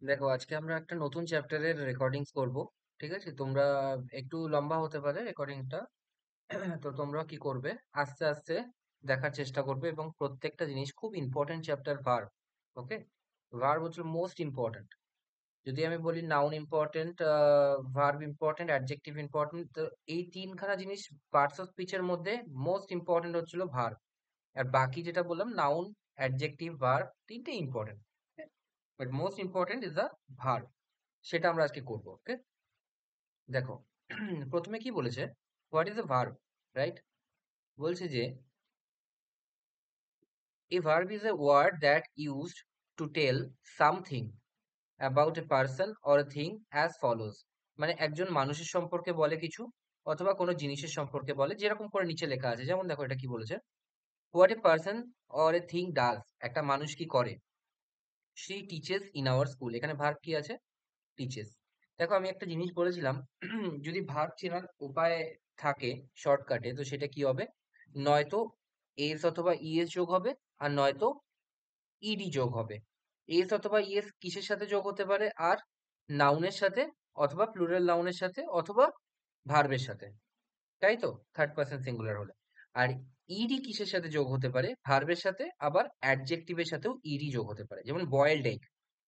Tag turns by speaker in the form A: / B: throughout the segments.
A: দেখো, আজকে আমরা একটা নতুন চ্যাপ্টারের রেকর্ডিংস করব। ঠিক আছে, তোমরা একটু লম্বা হতে পারে রেকর্ডিংটা। তো তোমরা কি করবে, আস্তে আস্তে দেখার চেষ্টা করবে এবং প্রত্যেকটা জিনিস খুব important chapter verb. Okay, verb হচ্ছে মোস্ট ইম্পর্টেন্ট। যদি আমি বলি noun important, verb important, adjective important, তো এই তিনখানা জিনিস পার্টস অফ স্পিচের মধ্যে মোস্ট ইম্পর্টেন্ট হচ্ছিল ভার্ব। আর বাকি যেটা বললাম নাউন, অ্যাডজেক্টিভ, ভার্ব, তিনটে important, but most important is the verb. সেটা আমরা আজকে করবো। ওকে, দেখো, প্রথমে কি বলেছে, what is a verb, right? বলছে যে a verb is a word that used to tell something about a person or a thing as follows. মানে একজন মানুষের সম্পর্কে বলে কিছু, অথবা কোনো জিনিসের সম্পর্কে বলে, যেরকম করে নিচে লেখা আছে। যেমন দেখো, এটা কি বলেছে, what a person or a thing does, একটা মানুষ কি করে। She teaches in our school, এখানে ভার্ব কি আছে, টিচেস। দেখো, আমি একটা জিনিস বলেছিলাম, যদি ভার্ব চেনার উপায় থাকে শর্টকাটে, তো সেটা কি হবে, নয়তো এস অথবা ইএস যোগ হবে, আর নয়তো ইডি যোগ হবে। এস অথবা ইএস কিসের সাথে যোগ হতে পারে, আর নাউনের সাথে, অথবা প্লুরাল নাউনের সাথে, অথবা ভার্বের সাথে, তাই তো, থার্ড পার্সন সিঙ্গুলার হলে। আর ইডি কিসের সাথে যোগ হতে পারে, ভার্বের সাথে, আবার অ্যাডজেক্টিভের সাথেও ইডি যোগ হতে পারে। যেমন বয়েলড এগ,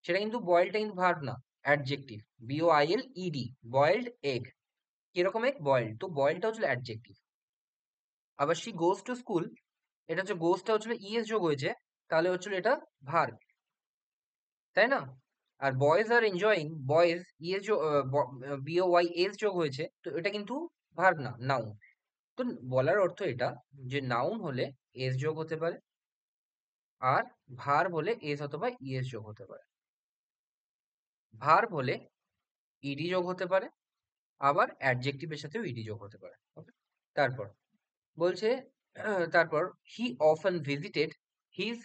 A: সেটা কিন্তু, বয়েলডটা কিন্তু ভার্ব না, অ্যাডজেক্টিভ। BOILED, boiled egg. কিরকম এগ, বয়েলড, তো বয়েলডটা হচ্ছে অ্যাডজেক্টিভ। আবার শি গোজ টু স্কুল, এটা হচ্ছে, গোজটা হচ্ছে ইএস যোগ হয়েছে, তাহলে হচ্ছে এটা ভার্ব, তাই না? আর boys are enjoying, boys E S BOYS যোগ হয়েছে, তো এটা কিন্তু ভার্ব না, নাউন। তো বলার অর্থ এটা, যে নাউন হলে এস যোগ হতে পারে, আর ভার্ব হলে এস অথবা ইএস যোগ হতে পারে। ভার্ব হলে ইডি যোগ হতে পারে, আবার অ্যাডজেক্টিভের সাথেও ইডি যোগ হতে পারে। ওকে, তারপর বলছে, তারপর হি অফেন ভিজিটেড হিজ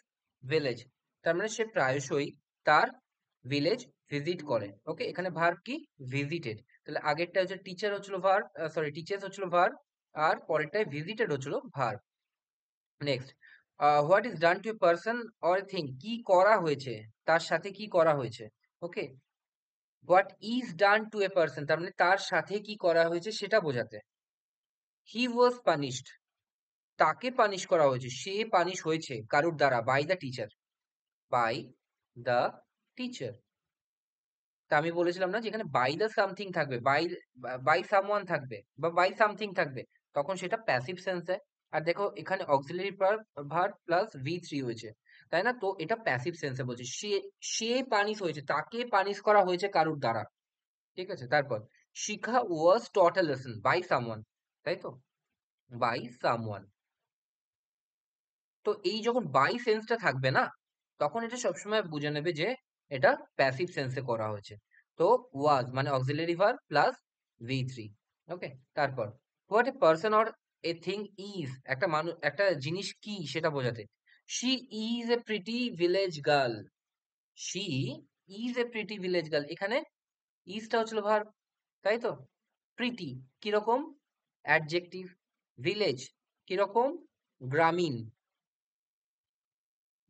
A: ভিলেজ, তার মানে সে প্রায়শই তার ভিলেজ ভিজিট করে। ওকে, এখানে ভার্ব কি, ভিজিটেড। তাহলে আগেরটা হচ্ছে টিচার হচ্ছিল ভার্ব, সরি, টিচার্স হচ্ছিল ভার্ব, আর পরেরটায় ভিজিটেড হচ্ছিল verb. Next, what is done to a person or a thing, কি করা হয়েছে, তার সাথে কি করা হয়েছে। Okay, what is done to a person, তার মানে তার সাথে কি করা হয়েছে সেটা বোঝাতে। হি ওয়াজ পানিশড, তাকে পানিশ করা হয়েছে, সে পানিশ হয়েছে কারুর দ্বারা, by the teacher, by the teacher. তা আমি বলেছিলাম না, যেখানে বাই দ্য সামথিং থাকবে, বাই সামওয়ান থাকবে, বা বাই সামথিং থাকবে, তখন সেটা প্যাসিভ সেন্সে। আর দেখো, এখানে অক্সিলারি ভার্ব প্লাস V3 হয়েছে, তাই না? তো এটা প্যাসিভ সেন্সে বলছে, সে সে পানিশ হয়েছে, তাকে পানিশ করা হয়েছে কারুর দ্বারা। ঠিক আছে, তারপর শিখা ওয়াজ টট এ লেসন বাই সামওয়ান, তাই তো, বাই সামওয়ান। তো এই যখন বাই সেন্সটা থাকবে না, তখন এটা সবসময় বুঝে নেবে যে এটা প্যাসিভ সেন্সে করা হয়েছে। তো ওয়াজ মানে অক্সিলারি ভার্ব প্লাস V3। ওকে, তারপর what a person or a thing is, একটা মানুষ, একটা জিনিস কি সেটা বোঝাতে। She is a pretty village girl, she is a pretty village girl, এখানে ইজটা হচ্ছিল ভার্ব, তাই তো। প্রিটি কিরকম, অ্যাডজেক্টিভ। ভিলেজ কিরকম, গ্রামীণ,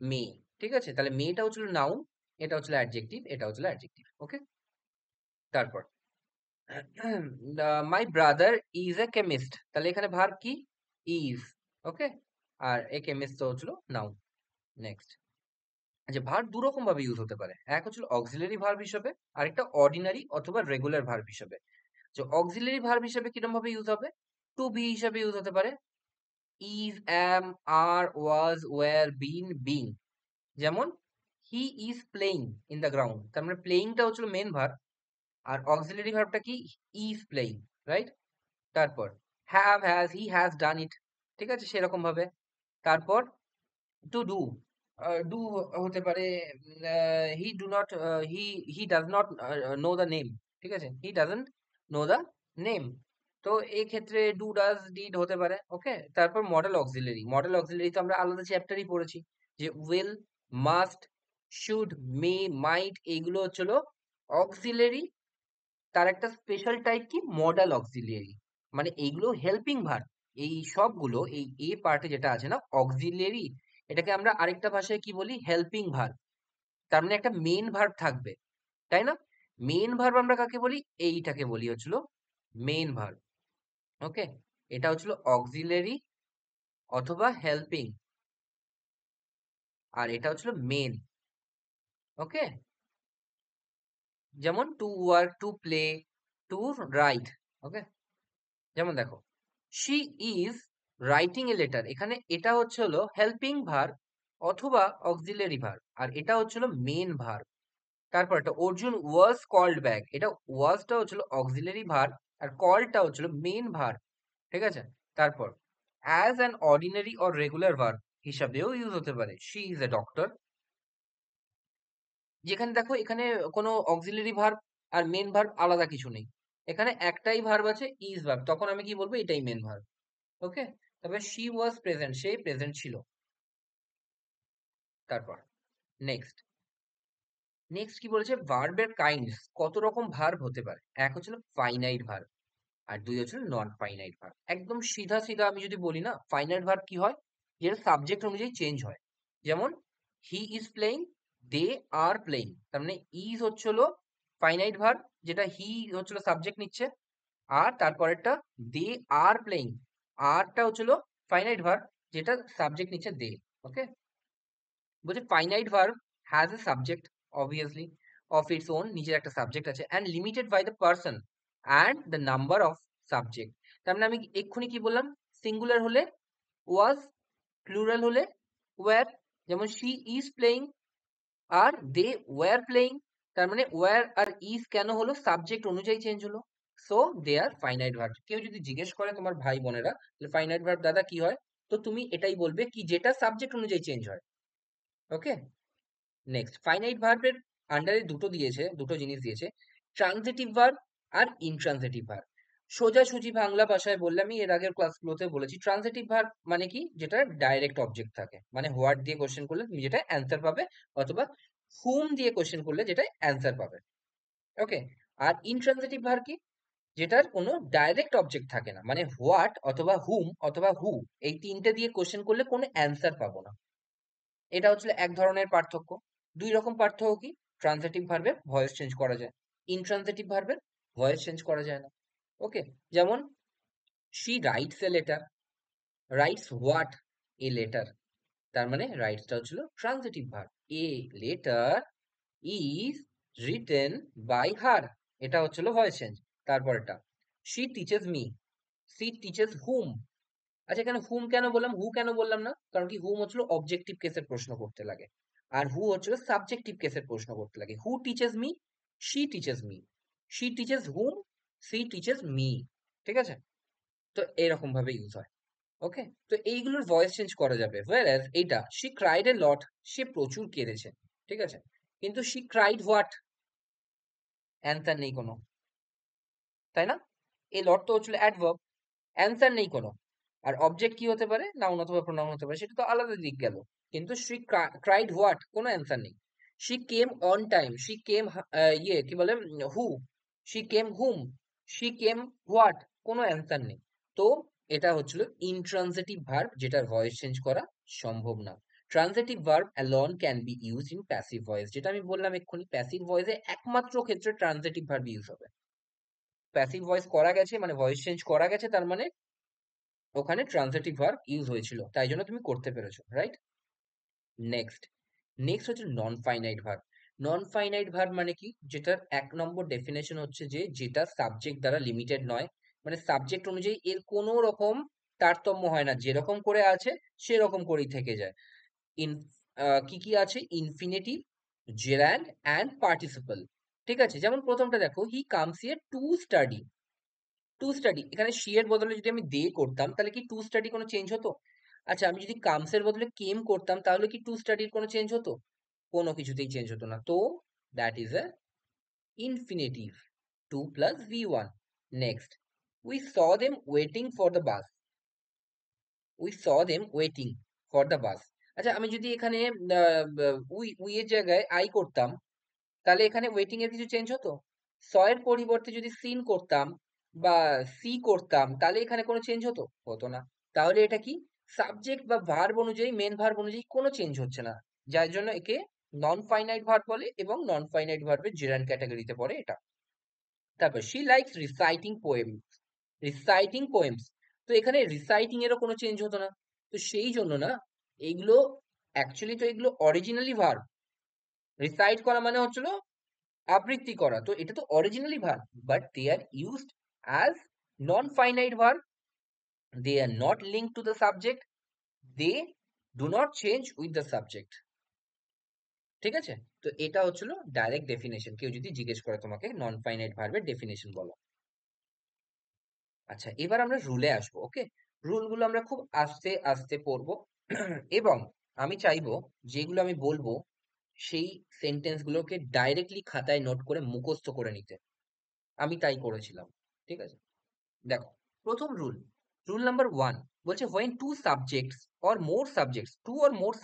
A: মেয়ে। ঠিক আছে, তাহলে মেয়েটা হচ্ছিল নাউন, এটা হচ্ছিল অ্যাডজেক্টিভ, এটা হচ্ছিল অ্যাডজেক্টিভ। ওকে, তারপর my brother is a chemist, তাহলে এখানে ভার্ব কি, is. Okay, R A chemist তো হচ্ছিল নাউন। নেক্সট, যে ভার্ব দু রকম ভাবে ইউজ হতে পারে, এক হচ্ছিল অক্সিলারি ভার্ব হিসেবে, আরেকটা অর্ডিনারি অথবা রেগুলার ভার্ব হিসেবে। যে অক্সিলারি ভার্ব হিসেবে কিরকম ভাবে ইউজ হবে, টু বি হিসেবে ইউজ হতে পারে, is, am, are, was, were, been, being. যেমন he is playing in the ground, তার মানে প্লেইংটা হচ্ছিল মেন ভার্ব, আর অক্সিলারি ভার্বটা কি, ইজ প্লেইং, রাইট? তারপর have, has, he has done it, ঠিক আছে, সেরকম ভাবে। তারপর টু ডু, ডু হতে পারে, he do not, he he does not know the name, ঠিক আছে, he doesn't know the name. তো এই ক্ষেত্রে ডু, ডাজ, ডিড হতে পারে। ওকে, তারপর মডেল অক্সিলারি, মডেল অক্সিলারি তো আমরা আলাদা চ্যাপ্টারই পড়েছি, যে উইল, মাস্ট, শুড, মে, মাইট, এইগুলো হচ্ছিল অক্সিলারি। তার একটা স্পেশাল টাইপ কি, মডেল অক্সিলিয়ারি, মানে এইগুলো হেল্পিং ভার্ব। এই সবগুলো, এই এ পার্টে যেটা আছে না অক্সিলিয়ারি, এটাকে আমরা আরেকটা ভাষায় কি বলি, হেল্পিং ভার্ব। তার মানে একটা মেন ভার্ব থাকবে, তাই না? মেইন ভার্ব আমরা কাকে বলি? এইটাকে বলি হচ্ছিল মেইন ভার্ব। ওকে, এটা হচ্ছিল অক্সিলারি অথবা হেল্পিং, আর এটা হচ্ছিল মেন। ওকে, যেমন to work, to play, to write. Okay, যেমন দেখো, she is writing a letter, এখানে এটা হচ্ছে হলো হেল্পিং ভার্ব অথবা অক্সিলারি ভার্ব, আর এটা হচ্ছে হলো মেন ভার্ব। তারপর এটা অর্জুন ওয়াজ কল্ড ব্যাক, এটা ওয়াজটা হচ্ছিল অক্সিলারি ভার্ব আর কলটা হচ্ছিল মেন ভার্ব। ঠিক আছে, তারপর as an ordinary or regular verb হিসাবেও ইউজ হতে পারে, শি ইজ এ ডক্টর। যেখানে দেখো এখানে কোনো অক্সিলারি ভার্ব আর মেন ভার্ব আলাদা কিছু নেই, এখানে একটাই ভার্ব আছে ইজ ভার্ব, তখন আমি কি বলবো? এটাই মেন ভার্ব। ওকে, তবে শি ওয়াজ প্রেজেন্ট, সে প্রেজেন্ট ছিল। তারপর নেক্সট, নেক্সট কি বলেছে? ভার্বের কাইন্ডস, কত রকম ভার্ব হতে পারে। এক হচ্ছিল ফাইনাইট ভার্ব, আর দুই হচ্ছে নন ফাইনাইট ভার্ব। একদম সিধা সিধা আমি যদি বলি না, ফাইনাইট ভার্ব কি হয়? যেটা সাবজেক্ট অনুযায়ী চেঞ্জ হয়। যেমন he is playing, they are playing, তার মানে ইজ হচ্ছিল ফাইনাইট ভার্ব, যেটা হি হচ্ছিল সাবজেক্ট নিচ্ছে, আর তারপরেরটা দে আর প্লেইং, আরটা হচ্ছিল ফাইনাইট ভার্ব, যেটা সাবজেক্ট নিচ্ছে দে। ওকে, বলছে finite verb has a subject obviously of its own, নিজের একটা সাবজেক্ট আছে, and limited by the person and the number of subject. তার মানে আমি এক্ষুনি কি বললাম? সিঙ্গুলার হলে ওয়াজ, প্লুরাল হলে ওয়্যার। যেমন শি ইজ প্লেইং আর দে ওয়্যার প্লেইং, তার মানে ওয়্যার আর ইজ কেন হলো? সাবজেক্ট অনুযায়ী চেঞ্জ হলো। So they are finite verb. কেউ যদি জিজ্ঞেস করে তোমার ভাই বোনেরা ফাইনাইট ভার্ব দাদা কি হয়, তো তুমি এটাই বলবে কি যেটা সাবজেক্ট অনুযায়ী চেঞ্জ হয়। ওকে, নেক্সট, ফাইনাইট ভার্বের আন্ডারে দুটো দিয়েছে, দুটো জিনিস দিয়েছে, ট্রানজিটিভ ভার্ব আর ইনট্রানজিটিভ ভার্ব। সোজাসুজি বাংলা ভাষায় বললে, আমি এর আগের ক্লাসগুলোতে বলেছি, ট্রানজিটিভ ভার্ব মানে কি? যেটা ডাইরেক্ট অবজেক্ট থাকে, মানে হোয়াট দিয়ে কোশ্চেন করলে তুমি যেটা অ্যান্সার পাবে, অথবা হুম দিয়ে কোশ্চেন করলে যেটা অ্যান্সার পাবে। ওকে, আর ইনট্রানজিটিভ ভার্ব কি? যেটার কোনো ডাইরেক্ট অবজেক্ট থাকে না, মানে হোয়াট অথবা হুম অথবা হু, এই তিনটে দিয়ে কোশ্চেন করলে কোনো অ্যান্সার পাবো না। এটা হচ্ছে এক ধরনের পার্থক্য। দুই রকম পার্থক্য কি? ট্রানজিটিভ ভার্বের ভয়েস চেঞ্জ করা যায়, ইনট্রানজিটিভ ভার্বের ভয়েস চেঞ্জ করা যায় না। ওকে, যেমন she writes a letter, writes what? A letter, তার মানে রাইটসটা হচ্ছিল transitive verb. A letter is written by her, এটা হচ্ছিল ভয়েস চেঞ্জ। তারপরটা, she teaches me, she teaches hmm. আচ্ছা, এখানে হুম কেন বললাম, হু কেন বললাম না? কারণ কি, হুম হচ্ছিল অবজেক্টিভ কেসের প্রশ্ন করতে লাগে, আর হু হচ্ছিল সাবজেক্টিভ কেসের প্রশ্ন করতে লাগে। Who teaches me, she teaches me, she teaches whom, she teaches me. ঠিক আছে, তো এরকম ভাবে ইউজ হয়। ওকে, তো এইগুলোর ভয়েস চেঞ্জ করা যাবে। whereas এইটা শি ক্রাইড এ লট, সে প্রচুর কেঁদেছে। ঠিক আছে, কিন্তু শি ক্রাইড হোয়াট? অ্যান্সার নেই কোনো, তাই না? এই লট তো হচ্ছিল অ্যাডভার্ব, অ্যান্সার নেই কোনো। আর অবজেক্ট কি হতে পারে? নাউন অথবা প্রোনাউন হতে পারে, সেটা তো আলাদা দিক গেল। কিন্তু শি ক্রাইড হোয়াট, কোনো অ্যান্সার নেই। She came on time, she came ইয়ে কি বলে, হু, she came hmm, she came what, কোনো অ্যান্সার নেই। তো এটা হচ্ছিল ইনট্রানজিটিভ ভার্ব, যেটার ভয়েস চেঞ্জ করা সম্ভব না। Transitive verb alone can be use in passive voice, যেটা আমি বললাম এক্ষুনি, প্যাসিভ ভয়েসে একমাত্র ক্ষেত্রে ট্রানজিটিভ ভার্ব ইউজ হবে। প্যাসিভ ভয়েস করা গেছে মানে ভয়েস চেঞ্জ করা গেছে, তার মানে ওখানে ট্রানজিটিভ ভার্ব ইউজ হয়েছিল, তাই জন্য তুমি করতে পেরেছো, রাইট? নেক্সট, নেক্সট হচ্ছে নন ফাইনাইট ভার্ব। নন ফাইনাইট ভার্ব মানে কি? যেটার এক নম্বর ডেফিনেশন হচ্ছে যে যেটা সাবজেক্ট দ্বারা লিমিটেড নয়, মানে সাবজেক্ট অনুযায়ী এর কোনো রকম তারতম্য হয় না, যেরকম করে আছে সেরকম করেই থেকে যায়। ইন কি কি আছে? Infinitive, gerund and participle. ঠিক আছে, যেমন প্রথমটা দেখো, he comes here to study. To study, এখানে শি এর বদলে যদি আমি দে করতাম, তাহলে কি টু স্টাডি কোনো চেঞ্জ হতো? আচ্ছা, আমি যদি কামস এর বদলে কেম করতাম, তাহলে কি টু স্টাডির কোনো চেঞ্জ হতো? কোনো কিছুতেই চেঞ্জ হতো না। তো that is a infinitive, to plus V one. Next, we saw them waiting for the bus, we saw them waiting for the bus. আচ্ছা, আমি যদি এখানে উই এর জায়গায় আই করতাম, তাহলে এখানে ওয়েটিং এর কিছু চেঞ্জ হতো? স এর পরিবর্তে যদি সিন করতাম বা সি করতাম, তাহলে এখানে কোনো চেঞ্জ হতো? হতো না। তাহলে এটা কি? সাবজেক্ট বা ভার্ব অনুযায়ী, মেন ভার্ব অনুযায়ী কোনো চেঞ্জ হচ্ছে না, যার জন্য একে নন ফাইনাইট ভার্ব বলে এবং নন ফাইনাইট ভার্বের জেরান্ড ক্যাটাগরিতে পড়ে এটা। তারপর শি লাইকস রিসাইটিং পোয়েমস। তো এখানে রিসাইটিং এরও কোনো চেঞ্জ হতো না, তো সেই জন্য না, এইগুলো অ্যাকচুয়ালি তো এগুলো অরিজিনালি ভার্ব। রিসাইট করা মানে হচ্ছিল আবৃত্তি করা, তো এটা তো originally verb, but they are used as non finite verb. They are not linked to the subject, they do not change with the subject. ঠিক আছে, তো এটা হচ্ছিল ডাইরেক্ট ডেফিনেশন। কেউ যদি জিজ্ঞেস করে তোমাকে নন ফাইনাইট ভার্বের ডেফিনেশন বলো। আচ্ছা, এবার আমরা রুলে আসবো। ওকে, রুলগুলো আমরা খুব আস্তে আস্তে পড়বো এবং আমি চাইবো যেগুলো আমি বলবো সেই সেন্টেন্স গুলোকে ডাইরেক্টলি খাতায় নোট করে মুখস্থ করে নিতে। আমি তাই করেছিলাম। ঠিক আছে, দেখো, প্রথম রুল, রুল নাম্বার 1 বলছে when two or more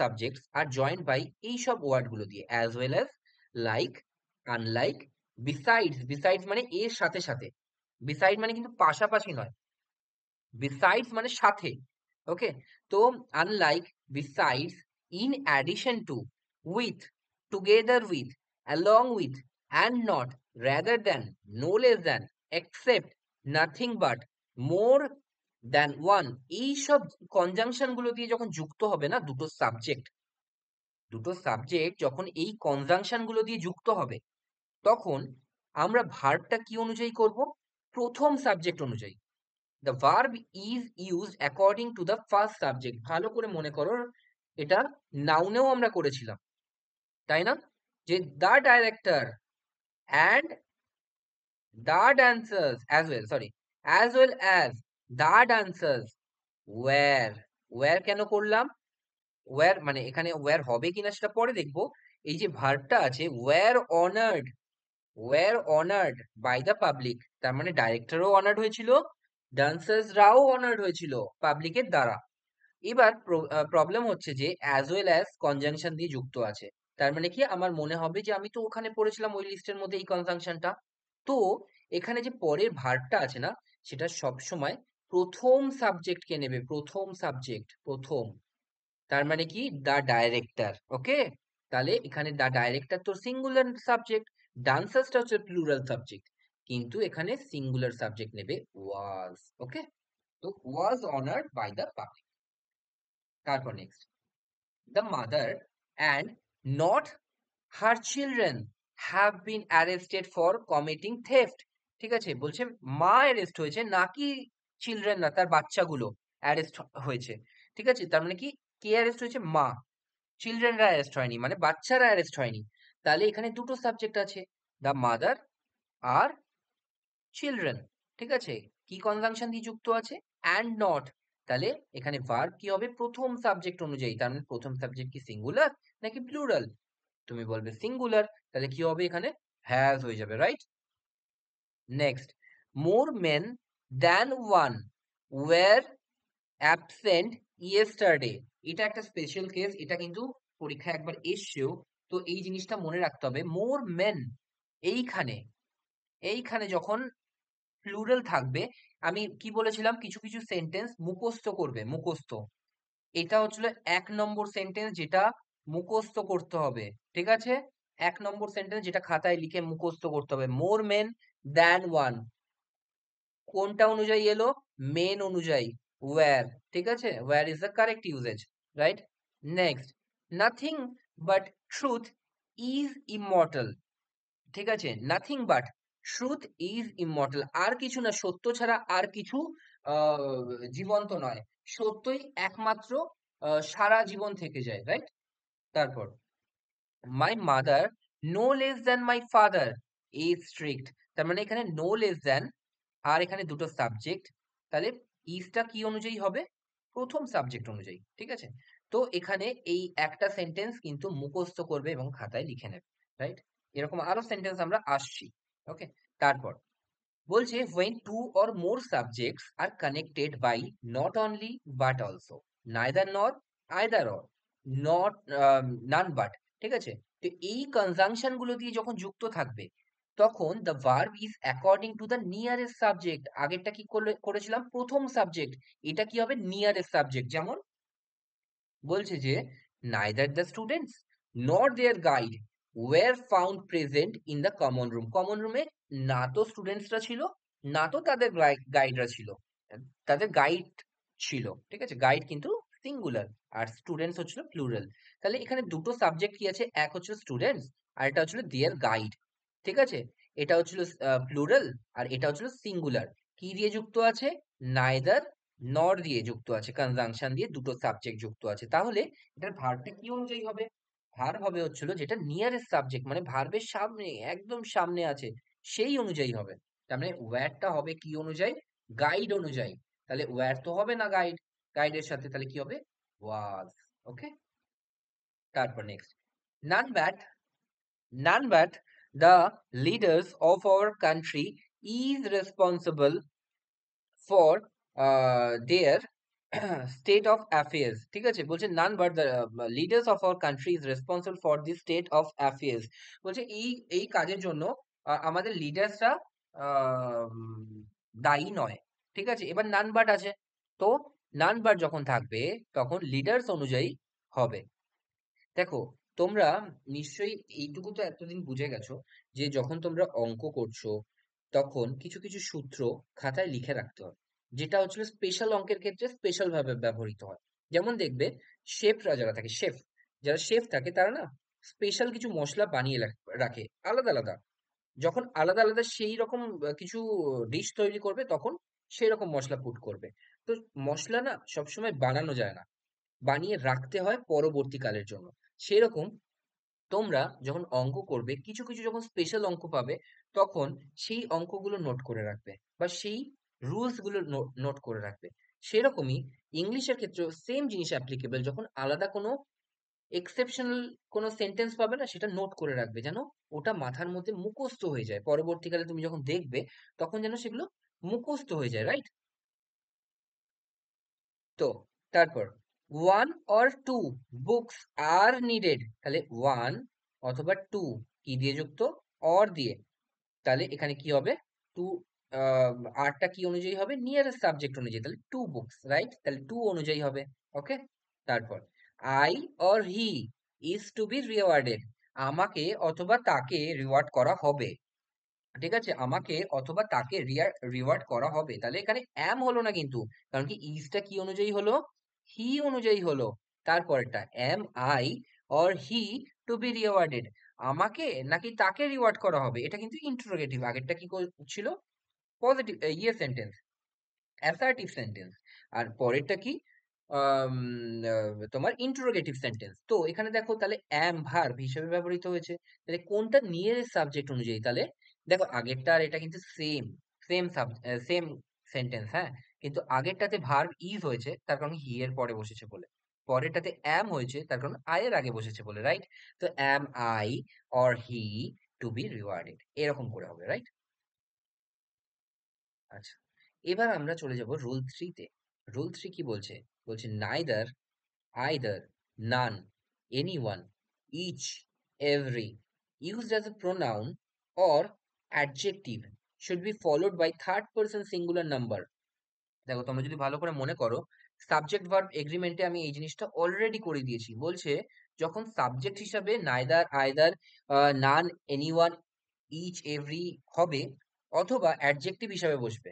A: subjects are joined by এই সব ওয়ার্ড গুলো দিয়ে as well as, like, unlike, besides মানে এর সাথে সাথে, beside মানে কিন্তু পাশাপাশি নয়, besides মানে সাথে। ওকে, তো unlike, besides, in addition to, with, together with, along with, and not, rather than, no less than, except, nothing but, more than one, এই সব কনজাংশন গুলো দিয়ে যখন যুক্ত হবে না দুটো সাবজেক্ট যখন এই কনজাংশন গুলো দিয়ে যুক্ত হবে, তখন আমরা ভার্বটা কি অনুযায়ী করব? প্রথম সাবজেক্ট অনুযায়ী। The verb is used according to the first subject। ভালো করে মনে করো, এটা নাউনেও আমরা করেছিলাম, তাই না? যে the director and the dancers as well, sorry, as well as the dancers were, কেন করলাম? were মানে এখানে were হবে কিনা সেটা পরে দেখবো। এই যে ভার্বটা আছে were honored by the public, তার মানে ডাইরেক্টরও অনার্ড হয়েছিল, ডান্সার্সরাও অনার্ড হয়েছিল পাবলিকের দ্বারা। এবার প্রবলেম হচ্ছে যে অ্যাজ ওয়েল অ্যাজ কনজাংশন দিয়ে যুক্ত আছে, তার মানে কি আমার মনে হবে যে আমি তো ওখানে পড়েছিলাম ওই লিস্টের মধ্যে এই কনজাংশনটা। তো এখানে যে পরের ভার্বটা আছে না, সেটা সব সময় প্রথম সাবজেক্টকে নেবে, প্রথম, তার মানে কি দা ডাইরেক্টর। ওকে, তাহলে এখানে দা ডাইরেক্টর তো সিঙ্গুলার সাবজেক্ট, ডান্সার্সটা হচ্ছে প্লুরাল সাবজেক্ট, কিন্তু এখানে সিঙ্গুলার সাবজেক্ট নেবে ওয়াজ। ওকে, তো was honoured by the public. তারপর next, the mother and not her children have been arrested for committing theft। ঠিক আছে, বলছে মা অ্যারেস্ট হয়েছে, নাকি চিলড্রেন না তার বাচ্চাগুলো অ্যারেস্ট হয়েছে। ঠিক আছে, তার মানে কি কে অ্যারেস্ট হয়েছে? মা। চিলড্রেনরা অ্যারেস্ট হয়নি, মানে বাচ্চারা অ্যারেস্ট হয়নি। তাহলে এখানে দুটো সাবজেক্ট আছে, দ্য মাদার আর চিলড্রেন। ঠিক আছে, কি কনজাংশন দিয়ে যুক্ত আছে? And not. তাহলে এখানে ভার্ব কি হবে? প্রথম সাবজেক্ট অনুযায়ী। তার মানে প্রথম সাবজেক্ট কি সিঙ্গুলার নাকি প্লুরাল? তুমি বলবে সিঙ্গুলার, তাহলে কি হবে এখানে? হ্যাজ হয়ে যাবে, right? Next, more men than one were absent yesterday. এটা একটা স্পেশাল কেস, এটা কিন্তু পরীক্ষায় একবার এসছেও। তো এই জিনিসটা মনে রাখতে হবে, মোর মেন, এইখানে এইখানে যখন প্লুরাল থাকবে, আমি কি বলেছিলাম, কিছু কিছু সেন্টেন্স মুখস্থ করবে, মুখস্থ। এটা হচ্ছিল 1 নম্বর সেন্টেন্স যেটা মুখস্থ করতে হবে। ঠিক আছে, 1 নম্বর সেন্টেন্স যেটা খাতায় লিখে মুখস্থ করতে হবে, মোর মেন দ্যান ওয়ান, কোনটা অনুযায়ী এলো? মেন অনুযায়ী, ওয়্যার। ঠিক আছে, were is the correct usage, right? Next, nothing but truth is immortal. ঠিক আছে, nothing but truth is immortal, আর কিছু না, সত্য ছাড়া আর কিছু জীবন্ত নয়, সত্যই একমাত্র সারা জীবন থেকে যায়, রাইট? তারপর, my mother no less than my father is strict. তার মানে এখানে নো লেস দ্যান, আর এখানে দুটো সাবজেক্ট, তাহলে ইজটা কি অনুযায়ী হবে? প্রথম সাবজেক্ট অনুযায়ী। ঠিক আছে, তো এখানে এই একটা সেন্টেন্স কিন্তু মুখস্থ করবে এবং খাতায় লিখে নেবে, রাইট? এরকম আরো সেন্টেন্স আমরা আসছি। ওকে, তারপর বলছে when two or more subjects are connected by not only but also, neither nor, either or, not, none but। ঠিক আছে, তো এই কনজাংশন গুলো দিয়ে যখন যুক্ত থাকবে, তখন the verb is according to the nearest subject। আগেরটা কি করেছিলাম? প্রথম সাবজেক্ট, এটা কি হবে? Nearest subject. যেমন বলছে যে neither the students not their guide were found present in the common room. Common রুমে না তো স্টুডেন্টসরা ছিল, না তো তাদের গাইডরা ছিল। তাদের গাইড ছিল, ঠিক আছে, গাইড কিন্তু সিঙ্গুলার, আর স্টুডেন্টস হচ্ছিল প্লুরাল। তাহলে এখানে দুটো সাবজেক্ট কি আছে, এক হচ্ছিল স্টুডেন্টস আর এটা হচ্ছিল দেয়ার গাইড, ঠিক আছে। এটা হচ্ছিল প্লুরাল আর এটা হচ্ছিল সিঙ্গুলার। কি দিয়ে যুক্ত আছে? নাইদার নর দিয়ে যুক্ত আছে, কনজাংশন দিয়ে দুটো সাবজেক্ট যুক্ত আছে। তাহলে এটার ভার্বটা কি অনুযায়ী হবে? ভার্ব হবে হচ্ছিল যেটা নিয়ারেস্ট সাবজেক্ট, মানে ভার্বের সামনে, একদম সামনে আছে, সেই অনুযায়ী হবে। তার মানে ওয়্যারটা হবে কি অনুযায়ী? গাইড অনুযায়ী। তাহলে ওয়্যার তো হবে না গাইড, গাইডের সাথে, তাহলে কি হবে? ওয়াজ। ওকে, তারপর next, none but none but the leaders of our country is responsible for their state of affairs, ঠিক আছে। বলছে none but the leaders of our country is responsible for the state of affairs। বলছে এই এই কাজের জন্য আমাদের লিডার্সরা দায়ী নয়, ঠিক আছে। এবার none but আছে, তো none but যখন থাকবে তখন লিডার্স অনুযায়ী হবে। দেখো, তোমরা নিশ্চয়ই এইটুকু তো এতদিন বুঝে গেছো যে যখন তোমরা অঙ্ক করছো তখন কিছু কিছু সূত্র খাতায় লিখে রাখতে হয়, যেটা হচ্ছিল স্পেশাল অঙ্কের ক্ষেত্রে স্পেশাল ভাবে ব্যবহৃত হয়। যেমন দেখবে শেফরা যারা থাকে, যারা শেফ থাকে তারা না স্পেশাল কিছু মশলা বানিয়ে রাখে আলাদা আলাদা। যখন আলাদা আলাদা সেই রকম কিছু ডিশ তৈরি করবে তখন সেই রকম মশলা পুট করবে। তো মশলা না সবসময় বানানো যায় না, বানিয়ে রাখতে হয় পরবর্তীকালের জন্য। সেরকম তোমরা যখন অঙ্ক করবে, কিছু কিছু যখন স্পেশাল অঙ্ক পাবে তখন সেই অঙ্কগুলো নোট করে রাখবে বা সেই রুলস গুলো নোট করে রাখবে। সেরকমই ইংলিশের ক্ষেত্রেও সেম জিনিস অ্যাপ্লিকেবল। যখন আলাদা কোনো এক্সেপশনাল কোনো সেন্টেন্স পাবে না, সেটা নোট করে রাখবে, যেন ওটা মাথার মধ্যে মুখস্থ হয়ে যায়, পরবর্তীকালে তুমি যখন দেখবে তখন যেন সেগুলো মুখস্থ হয়ে যায়, রাইট? তো তারপর one or two books are needed, তাহলে ওয়ান অথবা টু কি দিয়ে যুক্ত? অর দিয়ে। তাহলে এখানে কি হবে? টু, আরটা কি অনুযায়ী হবে? নিয়ারেস্ট সাবজেক্ট অনুযায়ী, তাহলে টু বুকস, রাইট? তাহলে টু অনুযায়ী হবে। ওকে, তারপর I or he is to be rewarded, আমাকে অথবা তাকে রিওয়ার্ড করা হবে, ঠিক আছে। আমাকে অথবা তাকে রিওয়ার্ড করা হবে, তাহলে এখানে অ্যাম হলো না কিন্তু, কারণ কি ইজটা কি অনুযায়ী হলো? হি অনুযায়ী হলো। তারপরটা am I or he to be rewarded, আমাকে নাকি তাকে রিওয়ার্ড করা হবে, এটা কিন্তু ইন্টারোগেটিভ। আগেরটা কি ছিল? পজিটিভ ইয়ে সেন্টেন্স, অ্যাসার্টিভ সেন্টেন্স। আর পরেরটা কি? আম, তোমার ইন্টারোগেটিভ সেন্টেন্স। তো এখানে দেখো তাহলে অ্যাম ভার্ব হিসেবে ব্যবহৃত হয়েছে, তাহলে কোনটা নিয়ারেস্ট সাবজেক্ট অনুযায়ী? তাহলে দেখো আগেরটা আর এটা কিন্তু সেম, সেম সেম সেন্টেন্স, হ্যাঁ, কিন্তু আগেরটাতে ভার্ব ইজ হয়েছে তার কারণ হি এর পরে বসেছে বলে, পরেরটাতে অ্যাম হয়েছে তার কারণ আই এর আগে বসেছে বলে, রাইট? তো am I or he to be rewarded, এরকম করে হবে, রাইট? আচ্ছা, এবার আমরা চলে যাব রুল থ্রিতে। রুল থ্রি কি বলছে? বলছে neither, either, none, anyone, each, every used as a pronoun or adjective should be followed by third person singular number। দেখো তোমরা যদি ভালো করে মনে করো, সাবজেক্ট ভার্ব এগ্রিমেন্টে আমি এই জিনিসটা অলরেডি করে দিয়েছি। বলছে যখন সাবজেক্ট হিসাবে neither, either, none, anyone, each, every হবে, অথবা অ্যাডজেক্টিভ হিসাবে বসবে,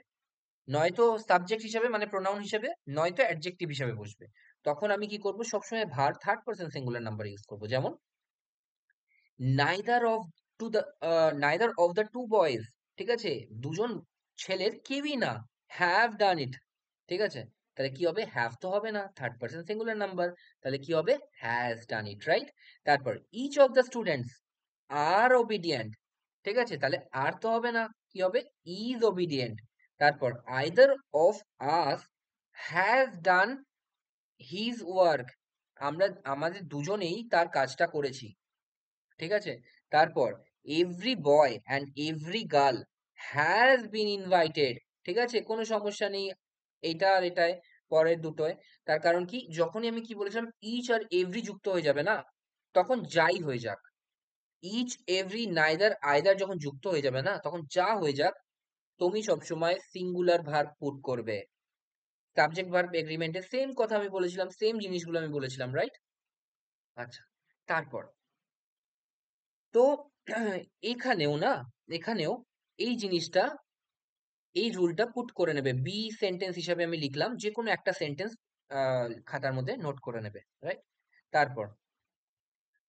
A: নয়তো সাবজেক্ট হিসাবে মানে প্রোনাউন হিসাবে, নয়তো অ্যাডজেক্টিভ হিসাবে বসবে, তখন আমি কি করব? সবসময় verb third person singular number use করব। যেমন neither of two the neither of the two boys, ঠিক আছে, দুজন ছেলের কেউই না, হ্যাভ ডান ইট, ঠিক আছে। তাহলে কি হবে? হ্যাভ তো হবে না, থার্ড পারসন সিঙ্গুলার নাম্বার, তাহলে কি হবে? Has done it, right? তারপর each of the students are obedient, ঠিক আছে, তাহলে আর তো হবে না, কি হবে? Is obedient. তারপর either of us has done his work, আমরা আমাদের দুজনেই তার কাজটা করেছি, ঠিক আছে। তারপর every boy and every girl has been invited, ঠিক আছে, কোনো সমস্যা নেই এইটা আর এটায়, পরের দুটোয়। তার কারণ কি, যখনই আমি কি বলেছিলাম ইচ আর এভরি যুক্ত হয়ে যাবে না, তখন যাই হয়ে যাক, ইচ, এভরি, নাইদার, আইদার যখন যুক্ত হয়ে যাবে না, তখন যা হয়ে যাক তুমি সবসময় সিঙ্গুলার ভার্ব পুট করবে। সাবজেক্ট ভার্ব এগ্রিমেন্টে সেম কথা আমি বলেছিলাম, সেম জিনিসগুলো আমি বলেছিলাম, রাইট? আচ্ছা, তারপর তো এখানেও না, এখানেও এই জিনিসটা, এই রুলটা পুট করে নেবে। বি সেন্টেন্স হিসাবে আমি লিখলাম, যে কোনো একটা সেন্টেন্স খাতার মধ্যে নোট করে নেবে, রাইট? তারপর,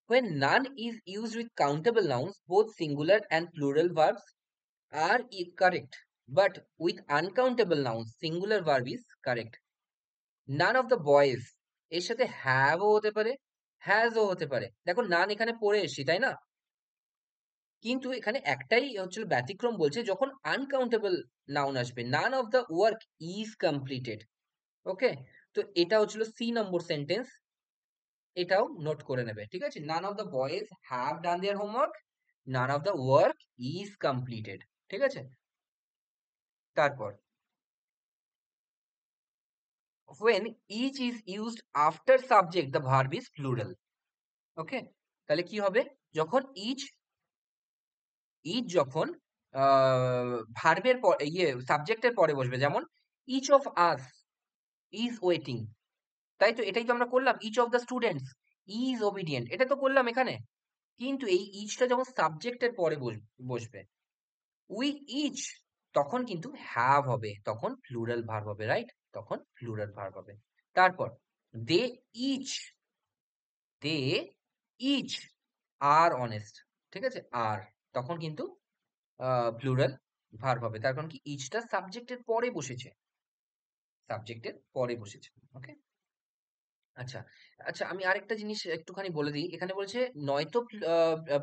A: when none is used with countable nouns, both singular and plural verbs are correct, but with uncountable nouns, singular verb is correct. None of the boys, এর সাথে have ও হতে পারে, has ও হতে পারে। দেখো নান এখানে পড়ে এসেছি, তাই না? কিন্তু এখানে একটাই হচ্ছে ব্যতিক্রম, বলছে যখন আনকাউন্টেবল নাউন আসবে, none of the work is completed. Okay, তো এটা হচ্ছিল সি নম্বর সেন্টেন্স, এটাও নোট করে নেবে, ঠিক আছে? None of the boys have done their homework, none of the work is completed, ঠিক আছে? তারপর, when each is used after subject the verb is plural. ওকে, তাহলে কি হবে? যখন ইচ, ইচ যখন ভার্বের পর সাবজেক্টের পরে বসবে, যেমন each of us is waiting, তাই তো? এটাই তো আমরা করলাম। Each of the students is obedient, এটা তো করলাম এখানে। কিন্তু এই ইচটা যখন সাবজেক্টের পরে বসবে, উই ইচ, তখন কিন্তু হ্যাভ হবে, তখন প্লুরাল ভার্ব হবে, রাইট? তখন প্লুরাল ভার্ব হবে। তারপর, they each, they each are honest, ঠিক আছে? আর, তখন কিন্তু প্লুরাল ভার্ব হবে, তার কারণ কি ইচটা সাবজেক্টের পরে বসেছে, সাবজেক্টের পরে বসেছে। ওকে, আচ্ছা, আচ্ছা, আমি আরেকটা জিনিস একটুখানি বলে দিই। এখানে বলছে নয়তো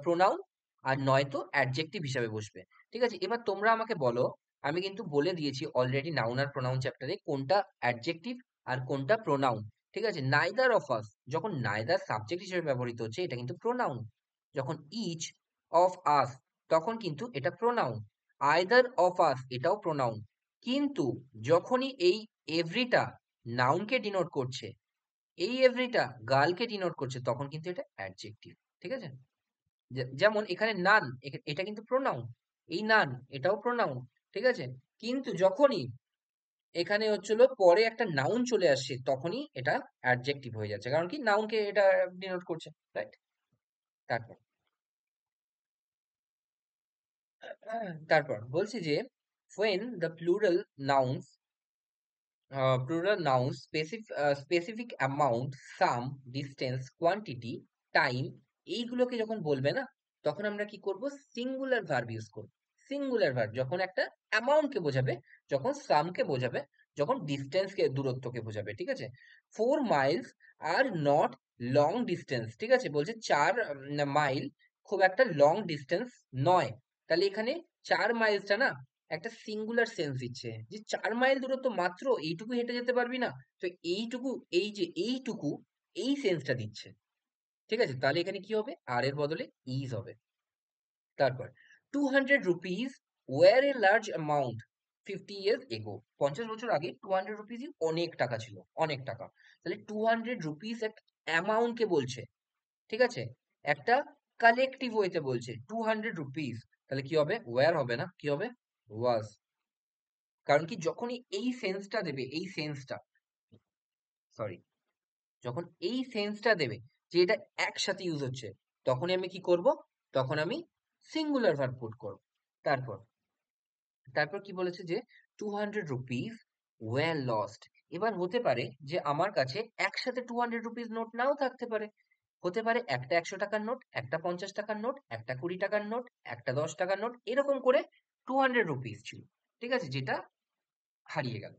A: প্রোনাউন আর নয়তো অ্যাডজেক্টিভ হিসাবে বসবে। ঠিক আছে? এবার তোমরা আমাকে বলো, আমি কিন্তু বলে দিয়েছি অলরেডি নাউন আর প্রোনাউন চ্যাপ্টারে কোনটা অ্যাডজেক্টিভ আর কোনটা প্রোনাউন। ঠিক আছে? নাইদার অফ আস, যখন নাইদার সাবজেক্ট হিসেবে ব্যবহৃত হচ্ছে, এটা কিন্তু প্রোনাউন। যখন ইচ অফ আস, তখন কিন্তু এটা প্রোনাউন। আইদার অফ আস, এটাও প্রোনাউন। কিন্তু যখনই এই এভরিটা নাউনকে ডিনোট করছে, এই এভরিটা গার্লকে ডিনোট করছে, তখন কিন্তু এটা অ্যাডজেক্টিভ। ঠিক আছে? যেমন এখানে নান, এটা কিন্তু প্রোনাউন। এই নান, এটাও প্রোনাউন। ঠিক আছে? কিন্তু যখনই এখানে হচ্ছিল পরে একটা নাউন চলে আসছে, তখনই এটা অ্যাডজেক্টিভ হয়ে যাচ্ছে, কারণ কি নাউনকে এটা ডিনোট করছে, রাইট? তারপর, তারপর বলছি যে when the plural nouns specific amount, sum, distance, quantity, time, এইগুলোকে যখন বলবে না, তখন আমরা কি করব? সিঙ্গুলার ভার্ব ইউজ করব। সিঙ্গুলার ভার্ব যখন একটা অ্যামাউন্টকে বোঝাবে, যখন সামকে বোঝাবে, যখন ডিস্টেন্সকে, দূরত্বকে বোঝাবে, ঠিক আছে? 4 miles are not long distance, ঠিক আছে? বলছে 4 মাইল খুব একটা লং ডিস্টেন্স নয়। তাহলে এখানে 4 মাইলসটা না একটা সিঙ্গুলার সেন্স দিচ্ছে, যে 4 মাইল দূরত্ব, মাত্র এইটুকু হেঁটে যেতে পারবি না? তো এইটুকু, এই যে এইটুকু, এই সেন্সটা দিচ্ছে। ঠিক আছে? তাহলে এখানে কি হবে? আর এর বদলে ইজ হবে। তারপর, 200 rupees were a large amount 50 years ago, 50 বছর আগে 200 রুপিসই অনেক টাকা ছিল, অনেক টাকা। তাহলে 200 রুপিস একটা অ্যামাউন্টকে বলছে, ঠিক আছে? একটা কালেকটিভ ওয়েতে বলছে 200 রুপিস, তাহলে কি হবে? ওয়ার হবে না, কি হবে? ওয়াজ। কারণ কি যখনই এই সেন্সটা দেবে, এই সেন্সটা, সরি, যখন এই সেন্সটা দেবে যে এটা একসাথে ইউজ হচ্ছে, তখনই আমি কি করব? তখন আমি সিঙ্গুলার ভার্ব পুট করব। তারপর, তারপর কি বলেছে? যে 200 রুপিস ওয়ার লস্ট। এবার হতে পারে যে আমার কাছে একসাথে 200 রুপিস নোট নাও থাকতে পারে। হতে পারে একটা 100 টাকার নোট, একটা 50 টাকার নোট, একটা 20 টাকার নোট, একটা 10 টাকার নোট, এরকম করে 200 রুপিস ছিল, ঠিক আছে? যেটা হারিয়ে গেল।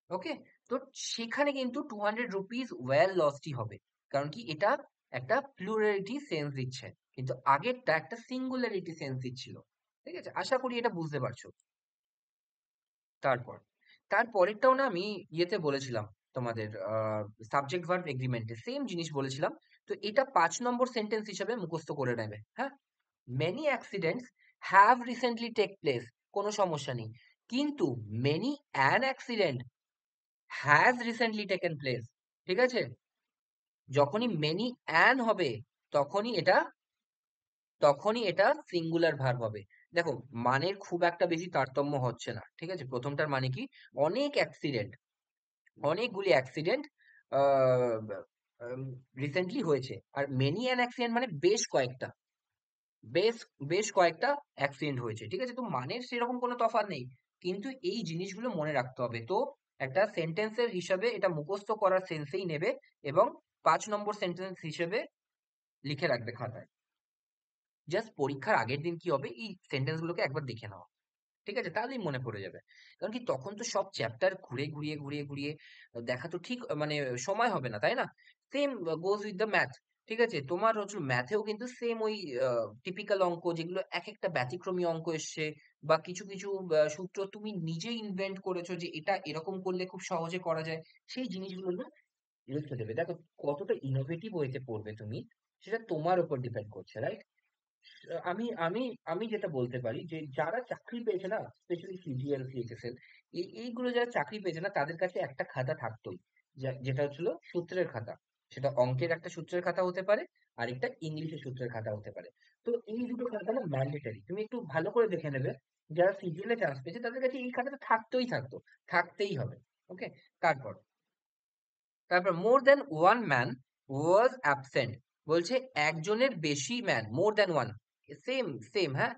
A: ওকে, তো সেখানে কিন্তু 200 রুপিস ওয়েল লস্টই হবে, কারণ কি এটা একটা প্লুরালিটি সেন্স দিচ্ছে, কিন্তু আগেরটা একটা সিঙ্গুলারিটি সেন্স দিচ্ছিল। ঠিক আছে? আশা করি এটা বুঝতে পারছো। তারপর, তারপরেরটাও না আমি ইয়েতে বলেছিলাম, তোমাদের সাবজেক্ট ভার্ব এগ্রিমেন্টে সেম জিনিস বলেছিলাম। তো এটা 5 নম্বর সেন্টেন্স হিসেবে মুখস্থ করে নেবে, হ্যাঁ? Many accidents have recently take place, কোনো সমস্যা নেই। কিন্তু many an accident has recently taken place, ঠিক আছে? যখনই মেনি অ্যান হবে, তখনই এটা, তখনই এটা সিঙ্গুলার ভার্ব হবে। দেখো, মানের খুব একটা বেশি তারতম্য হচ্ছে না, ঠিক আছে? প্রথমটার মানে কি, অনেক অ্যাক্সিডেন্ট, অনেকগুলি অ্যাক্সিডেন্ট রিসেন্টলি হয়েছে, আর মেনি অ্যান অ্যাক্সিডেন্ট মানে বেশ কয়েকটা, বেশ বেশ কয়েকটা অ্যাক্সিডেন্ট হয়েছে, ঠিক আছে? তো মানের সেরকম কোনো তফাৎ নেই, কিন্তু এই জিনিসগুলো মনে রাখতে হবে। তো একটা সেন্টেন্সের হিসাবে এটা মুখস্থ করার সেন্সেই নেবে, এবং 5 নম্বর সেন্টেন্স হিসেবে লিখে রাখবে খাতায়। জাস্ট পরীক্ষার আগের দিন কি হবে, এই সেন্টেন্স গুলোকে একবার দেখে নাও, ঠিক আছে? তাহলেই মনে পড়ে যাবে। কারণ কি তখন তো সব চ্যাপ্টার ঘুরিয়ে দেখা তো ঠিক মানে সময় হবে না, তাই না? Same goes with the math, ঠিক আছে? তোমার হচ্ছে ম্যাথেও কিন্তু সেম ওই টিপিক্যাল অঙ্ক, যেগুলো এক একটা ব্যতিক্রমী অঙ্ক এসছে, বা কিছু সূত্র তুমি নিজেই ইনভেন্ট করেছো যে এটা এরকম করলে খুব সহজে করা যায়, সেই জিনিসগুলো না লিখে দেবে। দেখো কতটা ইনোভেটিভ ওয়েতে পড়বে তুমি, সেটা তোমার উপর ডিপেন্ড করছে, রাইট? আমি আমি আমি যেটা বলতে পারি যে যারা চাকরি পেয়েছে না, স্পেশালি সিজিএল সিএইচএসএল, এইগুলো যারা চাকরি পেয়েছে না, তাদের কাছে একটা খাতা থাকতোই, যেটা হচ্ছিল সূত্রের খাতা। সেটা অঙ্কের একটা সূত্রের খাতা হতে পারে, আর একটা ইংলিশের সূত্রের খাতা হতে পারে। তো এই দুটো খাতা না ম্যান্ডেটারি, তুমি একটু ভালো করে দেখে নেবে। যারা সিজিএল এ চান্স পেয়েছে তাদের কাছে এই খাতাটা থাকতেই হবে। ওকে। তারপর তারপর more than one man was absent, বলছে একজনের বেশি man, more than one, same same, হ্যাঁ,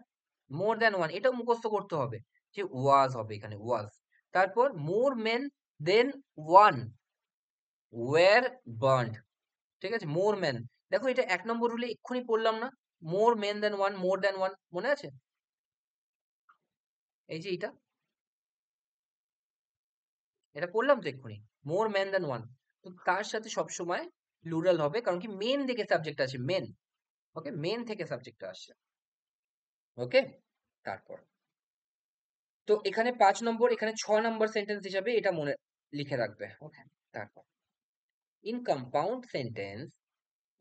A: মোর দ্যান ওয়ান এটাও মুখস্থ করতে হবে, যে ওয়াজ হবে এখানে, ওয়াজ। তারপর মোর মেন দেন ওয়ান ওয়ার বার্নড, ঠিক আছে? মোর মেন, দেখো এটা 1 নম্বর রুলে এক্ষুনি পড়লাম না, মোর মেন দেন ওয়ান, মোর দেন ওয়ান, মনে আছে? এই যে এটা পড়লাম তো এক্ষুনি, মোর মেন দেন ওয়ান। তো তার সাথে সবসময় প্লুরাল হবে, কারণ কি মেন থেকে সাবজেক্ট আছে, মেন। ওকে, মেন থেকে সাবজেক্ট আসছে। ওকে। তারপর তো এখানে 5 নম্বর, এখানে 6 নম্বর সেন্টেন্স হিসাবে এটা মনে লিখে রাখবে। ওকে। তারপর in compound sentence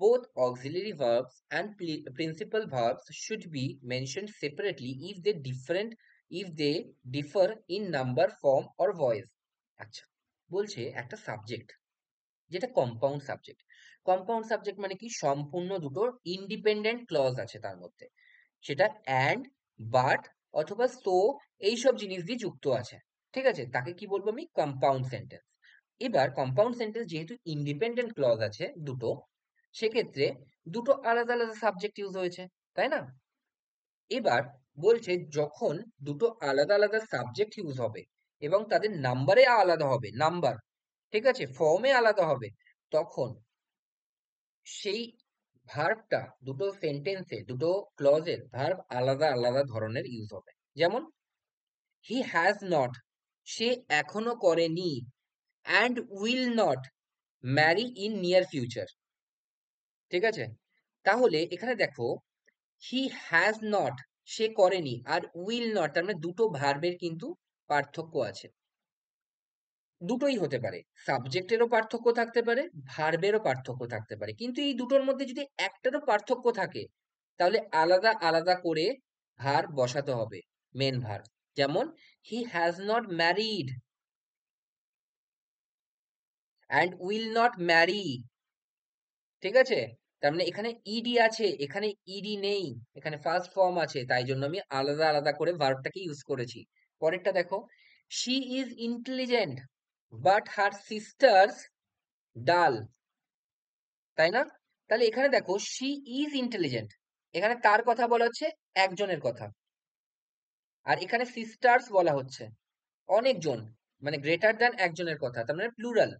A: both auxiliary verbs and principal verbs should be mentioned separately if they differ in number, form or voice. আচ্ছা, বলছে একটা সাবজেক্ট যেটা কম্পাউন্ড সাবজেক্ট মানে কি, সম্পূর্ণ দুটো ইন্ডিপেন্ডেন্ট ক্লজ আছে তার মধ্যে, সেটা অ্যান্ড, বাট অথবা সো, এইসব জিনিস দিয়ে যুক্ত আছে, ঠিক আছে? তাকে কি বলবো আমি? Compound sentence. এবার কম্পাউন্ড সেন্টেন্স যেহেতু ইন্ডিপেন্ডেন্ট ক্লজ আছে দুটো, সেক্ষেত্রে দুটো আলাদা আলাদা সাবজেক্ট ইউজ হয়েছে, তাই না? এবার বলছে যখন দুটো আলাদা আলাদা সাবজেক্ট ইউজ হবে এবং তাদের নাম্বারে আলাদা হবে, নাম্বার, ঠিক আছে, ফর্মে আলাদা হবে, তখন সেই ভার্বটা দুটো সেন্টেন্সে, দুটো ক্লজের ভার্ব আলাদা আলাদা ধরনের ইউজ হবে। যেমন হি হ্যাজ নট, সে এখনো করেনি, and will not marry in near future, ঠিক আছে? তাহলে এখানে দেখো, হি হ্যাজ নট সে করেনি, আর উইল নট তার মানে দুটো ভার্বের কিন্তু পার্থক্য আছে, দুটোই হতে পারে, সাবজেক্টেরও পার্থক্য থাকতে পারে, ভার্বেরও পার্থক্য থাকতে পারে, কিন্তু এই দুটোর মধ্যে যদি একটারও পার্থক্য থাকে, তাহলে আলাদা আলাদা করে ভার্ব বসাতে হবে, মেন ভার্ব। যেমন he has not married and will not marry, ঠিক আছে? তার মানে এখানে ইডি আছে, এখানে ইডি নেই, এখানে ফার্স্ট ফর্ম আছে, তাই জন্য আমি আলাদা আলাদা করে ভার্বটাকে ইউজ করেছি। পরেরটা দেখো, she is intelligent but her sisters ডাল, তাই না? তাহলে এখানে দেখো শি ইজ ইন্টেলিজেন্ট, এখানে কার কথা বলা হচ্ছে? একজনের কথা। আর এখানে সিস্টার্স বলা হচ্ছে অনেকজন, মানে গ্রেটার দ্যান একজনের কথা, তার মানে প্লুরাল।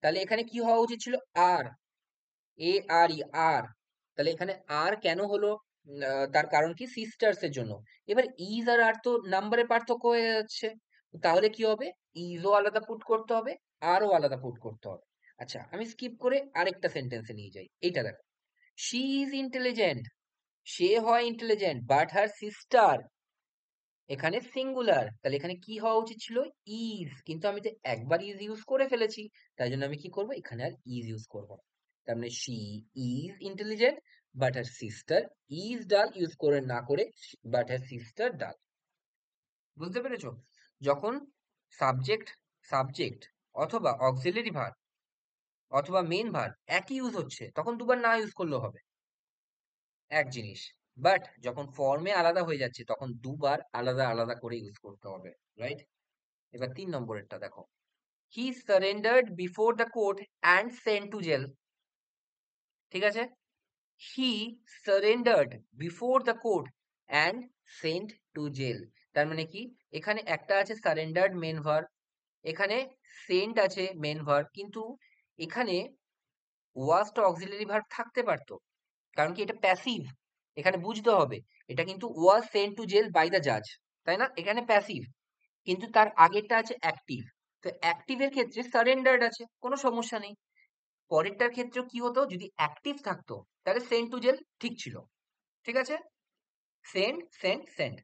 A: তাহলে এখানে কি হওয়া উচিত ছিল? আর, এ আর ই, আর। তাহলে এখানে আর কেন হলো? তার কারণ কি? সিস্টার্স এর জন্য। এবার ইজ আর আর তো নাম্বারে পার্থক্য হয়ে যাচ্ছে, তাহলে কি হবে? ইজও আলাদা পুট করতে হবে, আরও আলাদা পুট করতে হবে। আচ্ছা, আমি স্কিপ করে আরেকটা সেন্টেন্সে নিয়ে যাই, এইটা দেখো, শি ইজ ইন্টেলিজেন্ট, সে হয় ইন্টেলিজেন্ট, বাট হার সিস্টার, এখানে সিঙ্গুলার, তাহলে এখানে কি হওয়া উচিত ছিল? ইজ, কিন্তু আমি তো একবার ইজ ইউজ করে ফেলেছি, তাই জন্য আমি কি করব? এখানে আর ইজ ইউজ করব না। তার মানে she is intelligent but her sister is ডাল, ইউজ করে না করে বাট হার সিস্টার ডাল। বুঝতে পেরেছো? যখন সাবজেক্ট সাবজেক্ট অথবা অক্সিলারি ভার্ব অথবা মেন ভার্ব একই ইউজ হচ্ছে, তখন দুবার না ইউজ করলেও হবে, এক জিনিস। বাট যখন ফর্মে আলাদা হয়ে যাচ্ছে, তখন দুবার আলাদা আলাদা করে ইউজ করতে হবে, রাইট? এবার 3 নম্বরেরটা দেখো, he surrendered before the court and sent to jail, ঠিক আছে? He surrendered before the court and sent to jail. তার মানে কি, এখানে একটা আছে সারেন্ডার্ড মেন ভার্ব, এখানে সেন্ট আছে মেন ভার্ব, কিন্তু এখানে ওয়াজটা অক্সিলারি ভার্ব থাকতে পারতো, কারণ কি এটা প্যাসিভ, এখানে বুঝতে হবে। এটা কিন্তু was sent to jail by the জাজ, তাই না? এখানে প্যাসিভ, কিন্তু তার আগেরটা আছে অ্যাক্টিভ। তো অ্যাক্টিভের ক্ষেত্রে সারেন্ডার্ড আছে, কোনো সমস্যা নেই। পরেরটার ক্ষেত্রেও কি হতো, যদি অ্যাক্টিভ থাকতো তাহলে সেন্ট টু জেল ঠিক ছিল, ঠিক আছে? সেন্ট সেন্ট সেন্ট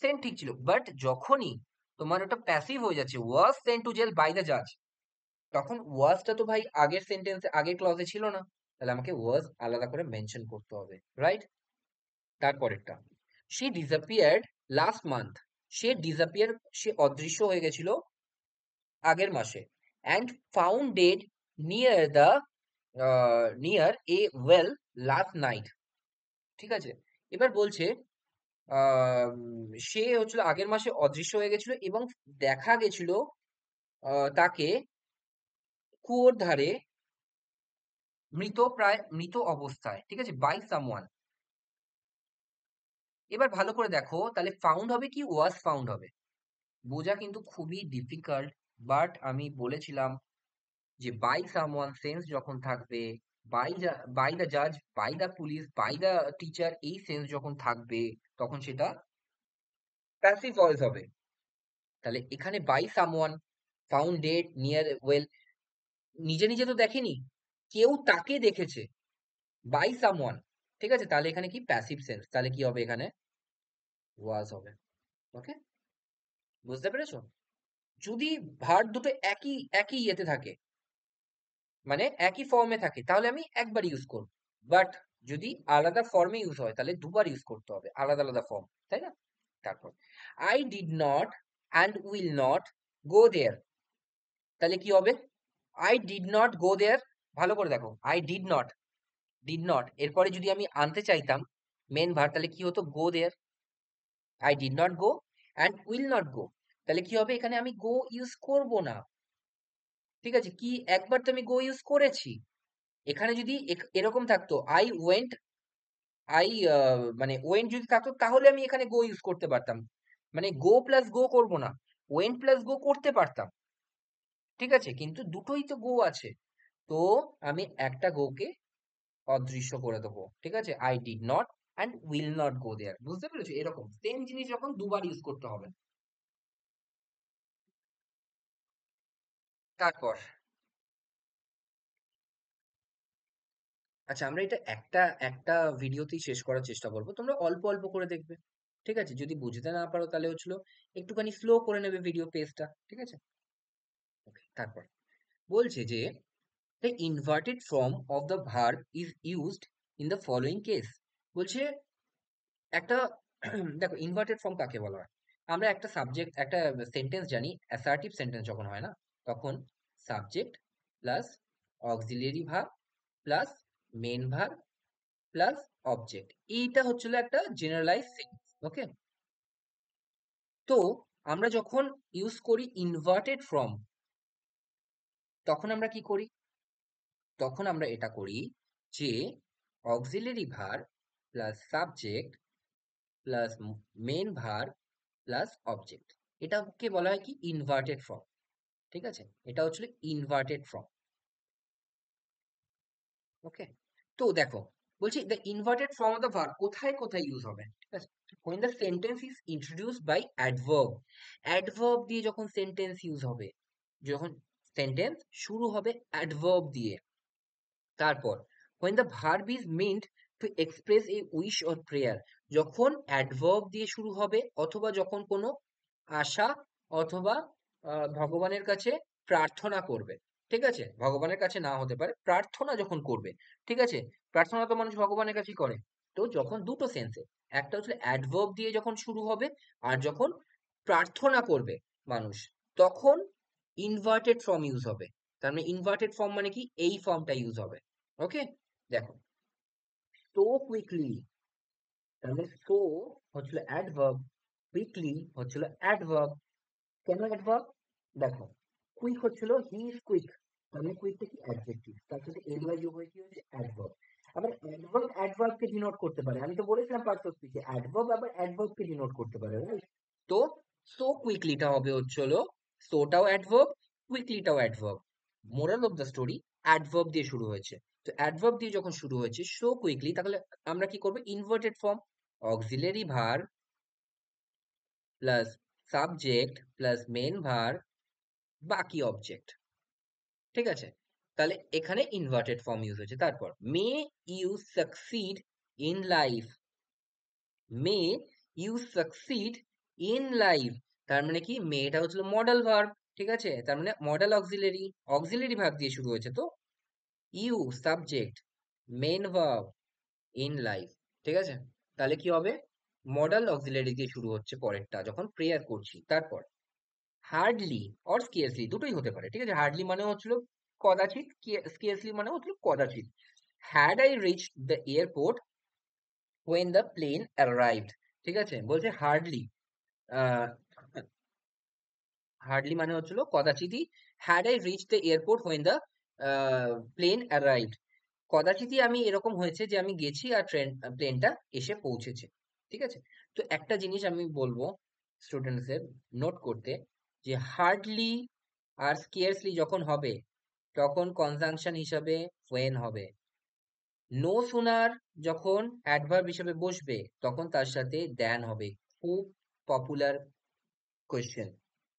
A: সেন্ট ঠিক ছিল, বাট যখনই তোমার ওটা প্যাসিভ হয়ে যাচ্ছে, was sent to jail by the জাজ, তখন ওয়াজটা তো ভাই আগের সেন্টেন্সে আগের ক্লজে ছিল না, তাহলে আমাকে ওয়াজ আলাদা করে মেনশন করতে হবে, রাইট? তারপরেরটা, সে ডিসঅ্যাপিয়ার্ড লাস্ট মান্থ। সে ডিসঅ্যাপিয়ার, সে অদৃশ্য হয়ে গেছিল আগের মাসে। And found dead near the near A well last night. ঠিক আছে, এবার বলছে সে হচ্ছিল আগের মাসে অদৃশ্য হয়ে গেছিল এবং দেখা গেছিল তাকে কুয়োর ধারে প্রায় মৃত অবস্থায়, ঠিক আছে, বাই সামওয়ান। এবার ভালো করে দেখো, তাহলে ফাউন্ড হবে কি ওয়াজ ফাউন্ড হবে? বোঝা কিন্তু খুবই ডিফিকাল্ট, বাট আমি বলেছিলাম যে বাই সামওয়ান সেন্স যখন থাকবে, বাই দ্য জাজ, by the police, by the teacher, এই সেন্স যখন থাকবে, তখন সেটা প্যাসিভ ভয়েস হবে। তাহলে এখানে by someone, found dead near well, নিজে নিজে তো দেখেনি, কেউ তাকে দেখেছে, বাই সামওয়ান। ঠিক আছে, তাহলে এখানে কি প্যাসিভ সেন্স, তাহলে কি হবে এখানে ওয়াজ হবে। ওকে, বুঝতে পেরেছো? যদি ভার্ব দুটো একই একই ইয়েতে থাকে, মানে একই ফর্মে থাকে, তাহলে আমি একবার ইউজ করব, বাট যদি আলাদা ফর্মে ইউজ হয় তাহলে দুবার ইউজ করতে হবে, আলাদা আলাদা ফর্ম, তাই না? তারপর I did not and will not go there, তাহলে কি হবে? I did not go there, ভালো করে দেখো, আই ডিড নট এরপরে যদি আমি আনতে চাইতাম মেন ভার্ব, তাহলে কি হতো? Go there. I did not go and will not go, তাহলে কি হবে? এখানে আমি গো ইউজ করব না, ঠিক আছে? কি, একবার তো আমি গো ইউজ করেছি। এখানে যদি এরকম থাকতো আই ওয়েন্ট, আই মানে ওয়েন্ট যদি থাকতো, তাহলে আমি এখানে গো ইউজ করতে পারতাম, মানে গো প্লাস গো করব না, ওয়েন্ট প্লাস গো করতে পারতাম, ঠিক আছে? কিন্তু দুটোই তো গো আছে, তো আমি একটা গো কে অদৃশ্য করে দেবো, ঠিক আছে? I did not and will not go there, বুঝতে পেরেছো? এরকম সেম জিনিস যখন দুবার ইউজ করতে হবে। তারপর, আচ্ছা, আমরা এটা একটা একটা ভিডিওতেই শেষ করার চেষ্টা করবো, তোমরা অল্প অল্প করে দেখবে, ঠিক আছে? যদি বুঝতে না পারো তাহলে হচ্ছিল একটুখানি স্লো করে নেবে ভিডিও পেজটা, ঠিক আছে? ওকে, তারপর বলছে যে the inverted form of the verb is used in the following case। বলছে একটা দেখো, ইনভার্টেড ফর্ম কাকে বলা হয়? আমরা একটা সাবজেক্ট, একটা সেন্টেন্স জানি, অ্যাসার্টিভ সেন্টেন্স যখন হয় না, তখন subject plus auxiliary verb plus main verb plus object, এইটা হচ্ছিল একটা জেনারেলাইজ সেন্স। ওকে, তো আমরা যখন ইউজ করি ইনভার্টেড ফর্ম, তখন আমরা কি করি? তখন আমরা এটা করি যে auxiliary verb plus subject plus main verb plus object, এটাকে বলা হয় কি ইনভার্টেড ফর্ম, ঠিক আছে? এটা হচ্ছিল ইনভার্টেড ফর্ম। ওকে, তো দেখো, বলছি the inverted form of the verb কোথায় কোথায় ইউজ হবে, ঠিক আছে? when the sentence is introduced by adverb, adverb দিয়ে যখন সেন্টেন্স ইউজ হবে, যখন সেন্টেন্স শুরু হবে অ্যাডভার্ব দিয়ে। তারপর when the verb is meant to express a wish or prayer, যখন অ্যাডভার্ব দিয়ে শুরু হবে, অথবা যখন কোনো আশা অথবা ভগবানের কাছে প্রার্থনা করবে, ঠিক আছে? ভগবানের কাছে না হতে পারে, প্রার্থনা যখন করবে, ঠিক আছে? প্রার্থনা তো মানুষ ভগবানের কাছেই করে। তো যখন দুটো সেন্সে, একটা হচ্ছে অ্যাডভার্ব দিয়ে যখন শুরু হবে, আর যখন প্রার্থনা করবে মানুষ, তখন ইনভার্টেড ফর্ম ইউজ হবে। তার মানে ইনভার্টেড ফর্ম মানে কি, এই ফর্মটা ইউজ হবে। ওকে, দেখো, so quickly, তাহলে so হচ্ছিল অ্যাডভার্ব, কুইকলি হচ্ছিল অ্যাডভার্ব। কেন অ্যাডভার্ব? দেখো, কুইক হচ্ছিল হি ইজ কুইক, তাহলে কুইকটা কি অ্যাডজেক্টিভ, তার সাথে এল বাই যোগ হয়ে কি হয়েছে অ্যাডভার্ব। আবার অ্যাডভার্ব অ্যাডভার্বকে ডিনোট করতে পারে, আমি তো বলেছিলাম পার্টস অফ স্পিচে অ্যাডভার্ব আবার অ্যাডভার্বকে ডিনোট করতে পারে, রাইট? তো সো কুইকলিটা হবে হচ্ছে হলো, সোটাও অ্যাডভার্ব, কুইকলিটাও adverb. Moral of the story, adverb দিয়ে শুরু হয়েছে। তো অ্যাডভার্ব দিয়ে যখন শুরু হয়েছে সো কুইকলি, তাহলে আমরা কি করবো? Inverted form, auxiliary verb plus subject plus main verb বাকি অবজেক্ট, ঠিক আছে? তাহলে এখানে ইনভার্টেড ফর্ম ইউজ হয়েছে। তারপর may you succeed in life, may you succeed in life, তার মানে কি মেটা হচ্ছিল মডেল ভার্ব, ঠিক আছে? তার মানে মডেল অক্সিলারি, অক্সিলারি ভার্ব দিয়ে শুরু হয়েছে, তো you subject main verb in life, ঠিক আছে? তাহলে কি হবে? মডেল অক্সিলারি দিয়ে শুরু হচ্ছে পরেরটা যখন প্রেয়ার করছি। তারপর হার্ডলি অর স্কেয়ারসলি দুটোই হতে পারে, ঠিক আছে? হার্ডলি মানে হচ্ছিল কদাচিৎ, স্কেয়ারসলি মানে হচ্ছিল কদাচিৎ। Had I reach the airport when the plane arrived, ঠিক আছে? বলছে হার্ডলি, হার্ডলি মানে হচ্ছিল কদাচিৎই, had I reach the airport when the plane arrived, কদাচিৎই আমি এরকম হয়েছে যে আমি গেছি আর প্লেনটা এসে পৌঁছেছে, ঠিক আছে? তো একটা জিনিস আমি বলবো স্টুডেন্টসদের নোট করতে, যে হার্ডলি আর স্কেয়ারসলি যখন হবে তখন কনজাংশন হিসাবে when হবে। নো সুনার যখন অ্যাডভার্ব হিসেবে বসবে তখন তার সাথে দ্যান হবে। খুব পপুলার কোয়েশ্চেন,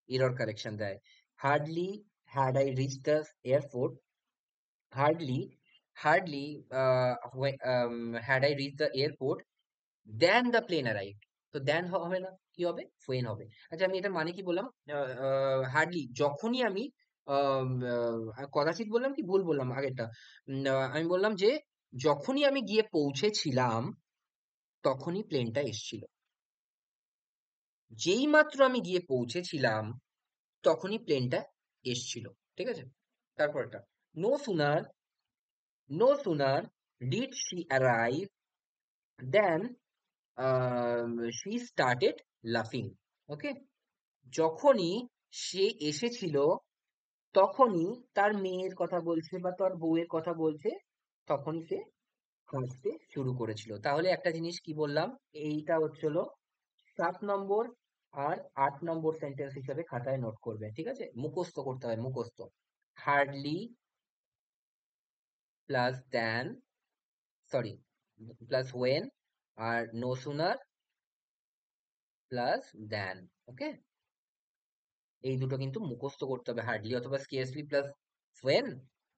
A: এরর কারেকশন দেয়। Hardly had I reach the airport, hardly hardly had I reach the airport then the plane arrive, তো দেন হবে না, কি হবে? ফোয়েন হবে। আচ্ছা আমি এটার মানে কি বললাম? হার্ডলি যখনই আমি কদাচিৎ বললাম কি ভুল বললাম আগেরটা? আমি বললাম যে যখনই আমি গিয়ে পৌঁছেছিলাম তখনই প্লেনটা এসছিল, যেই মাত্র আমি গিয়ে পৌঁছেছিলাম তখনই প্লেনটা এসছিল, ঠিক আছে? তারপরটা no sooner, no sooner did she arrive then she started লাফিং, ওকে? যখনই সে এসেছিল তখনই তার মেয়ের কথা বলছে বা তার বউয়ের কথা বলছে, তখনই সে হাসতে শুরু করেছিল। তাহলে একটা জিনিস কি বললাম, এইটা হচ্ছিল 7 নম্বর আর 8 নম্বর সেন্টেন্স হিসেবে খাতায় নোট করবে, ঠিক আছে? মুখস্থ করতে হয়, মুখস্থ। Hardly plus then, sorry, plus when, আর no sooner plus then, okay? এই দুটো কিন্তু মুখস্থ করতে হবে, হার্ডলি অথবা স্কেয়ারসলি প্লাস ওয়েন,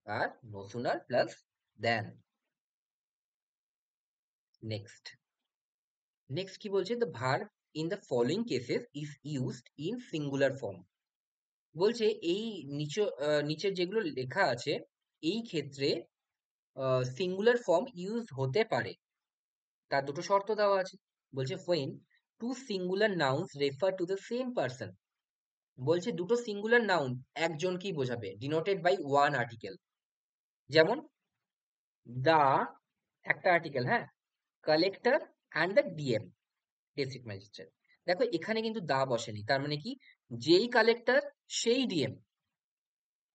A: আর no sooner plus then. Next, next কি বলছে? The verb in the following cases is used in singular form. বলছে এই নিচের যেগুলো লেখা আছে এই ক্ষেত্রে সিঙ্গুলার ফর্ম ইউজ হতে পারে, তার দুটো শর্ত দেওয়া আছে। বলছে when two singular nouns refer to the same person, বলছে দুটো সিঙ্গুলার নাউন একজনকেই বোঝাবে, ডিনোটেড বাই ওয়ান আর্টিকেল। যেমন দা একটা আর্টিকেল, হ্যাঁ, collector and the DM, district magistrate. দেখো এখানে কিন্তু দা বসেনি, তার মানে কি যেই কালেক্টর সেই ডিএম,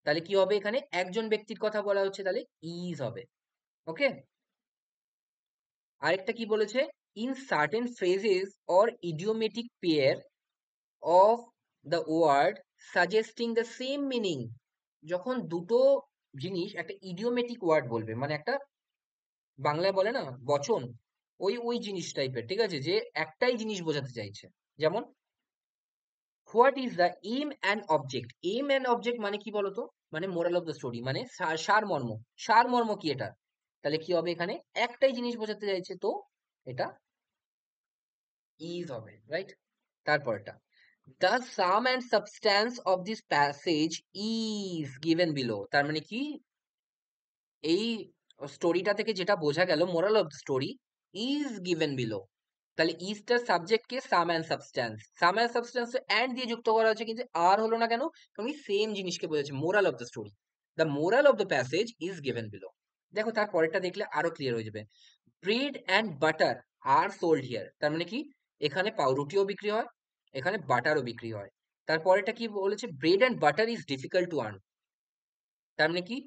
A: তাহলে কি হবে? এখানে একজন ব্যক্তির কথা বলা হচ্ছে, তাহলে ইজ হবে, ওকে? আরেকটা কি বলেছে? In certain phrases or idiomatic pair of the word suggesting the same meaning, যখন দুটো জিনিস একটা ইডিওমেটিক ওয়ার্ড বলবে, মানে একটা বাংলায় বলে না বচন, ওই ওই জিনিস টাইপের, ঠিক আছে? যে একটাই জিনিস বোঝাতে চাইছে। যেমন what is the aim and object, aim and object মানে কি বলতো? মানে মোরাল অফ দ্য স্টোরি, মানে সারমর্ম, সারমর্ম কি এটা? তাহলে কি হবে? এখানে একটাই জিনিস বোঝাতে চাইছে, তো এটা ইজ হবে, রাইট? তারপরটা the sum and substance of this passage is given below, তার মানে কি এই স্টোরিটা থেকে যেটা বোঝা গেল, moral of the story is given below, তাহলে ইজটার সাবজেক্ট কে sum and substance, sum and substance and দিয়ে যুক্ত করা হচ্ছে, কিন্তু আর হলো না কেন? কারণ সেম জিনিসকে বোঝাচ্ছে, moral of the story, the moral of the passage is given below. দেখো তার পরেরটা দেখলে আরো ক্লিয়ার হয়ে যাবে। Bread and butter are sold here, তার মানে কি এখানে পাউরুটিও বিক্রি হয়, এখানে বাটারও বিক্রি হয়। তারপরেটা কি বলেছে? Bread and butter is difficult to earn, তার মানে কি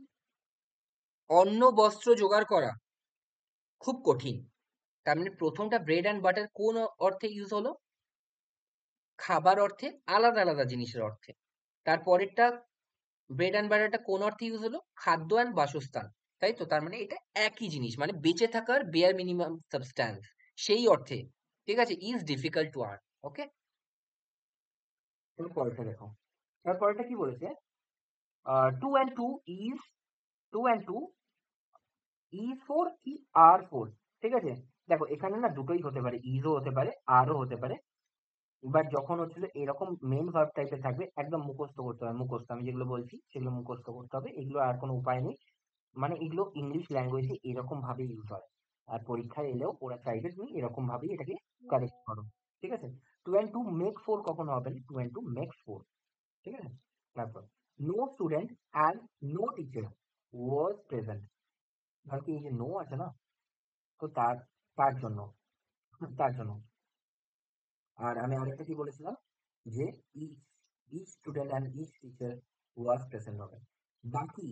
A: অন্ন বস্ত্র জোগাড় করা খুব কঠিন। তার মানে প্রথমটা ব্রেড অ্যান্ড বাটার কোন অর্থে ইউজ হলো? খাবার অর্থে, আলাদা আলাদা জিনিসের অর্থে। তারপরেরটা ব্রেড অ্যান্ড বাটারটা কোন অর্থে ইউজ হলো? খাদ্য অ্যান্ড বাসস্থান। তাই তো? তার মানে এটা একই জিনিস, মানে বেঁচে থাকার বেয়ার মিনিমাম সাবস্ট্যান্স, সেই অর্থে। ঠিক আছে? Is difficult to earn. Okay, তুমি পরেরটা দেখো। তারপরেরটা কি বলেছে? Two and two is, two and two is four কি আর ফোর? ঠিক আছে, দেখো এখানে না দুটোই হতে পারে, ইজও হতে পারে আরও হতে পারে। বাট যখন হচ্ছিল এরকম মেন ভার্ব টাইপের থাকবে, একদম মুখস্থ করতে হবে, মুখস্থ আমি যেগুলো বলছি সেগুলো মুখস্থ করতে হবে, এগুলো আর কোনো উপায় নেই। মানে এগুলো ইংলিশ ল্যাঙ্গুয়েজে এরকম ভাবে ইউজ হয়, আর পরীক্ষায় এলেও ওরা চাইবে তুমি এরকম ভাবেই এটাকে কারেক্ট করো। ঠিক আছে, two and two make four কখনো হবে না, two and two makes four. ঠিক আছে, তারপর no student and no teacher was present. ধর কি এই যে নো আছে না, তো তার তার জন্য, তার জন্য। আর আমি আরেকটা কি বলেছিলাম, যে each, each student and each teacher was present হবে। বাকি,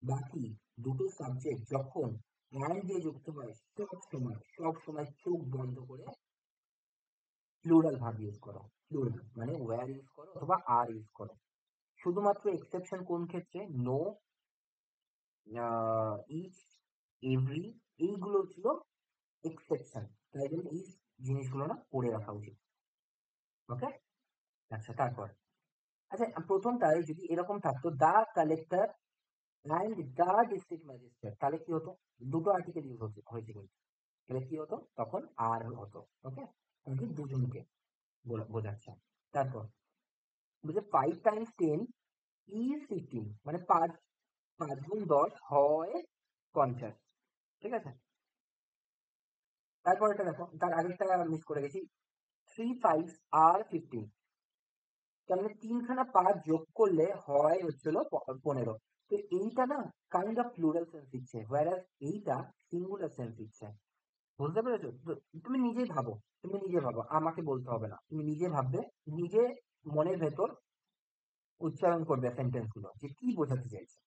A: বাকি দুটো সাবজেক্ট যখন অ্যান্ড দিয়ে যুক্ত হয়, সব সময় চোখ বন্ধ করে প্লুরাল ভার্ব ইউজ করো। প্লুরাল মানে ওয়্যার ইউজ করো অথবা আর ইউজ করো। শুধুমাত্র এক্সেপশন কোন ক্ষেত্রে? নো, ইচ, এভরি, এইগুলো ছিল এক্সেপশন। তাই জন্য এই জিনিসগুলো না পড়ে রাখা উচিত। ওকে, আচ্ছা তারপর, আচ্ছা প্রথমটায় যদি এরকম থাকতো the collector and the district magistrate, তাহলে কি হতো? দুটো আর্টিকেল ইউজ হয়েছে কিন্তু, তাহলে কি হতো তখন? আর হতো। ওকে, কিন্তু দুজনকে বোঝাচ্ছে। তারপর বলছে 5 × 10 ইজ 15, মানে পাঁচ, 5 × 10 হয় 50। ঠিক আছে, তারপর এটা দেখো, তার আগেরটা মিস করে গেছি। 3 5 আর 15, তার মানে তিনখানা পাঁচ যোগ করলে হয় হচ্ছিল 15। তো এইটা না কাইন্ড অফ প্লুরাল সেন্স দিচ্ছে, whereas এইটা সিঙ্গুলার সেন্স দিচ্ছে। বুঝতে পেরেছো তো? তুমি নিজেই ভাবো, তুমি নিজে ভাবো, আমাকে বলতে হবে না, তুমি নিজে ভাববে, নিজে মনের ভেতর উচ্চারণ করবে সেন্টেন্স গুলো যে কি বোঝাতে চাইছে।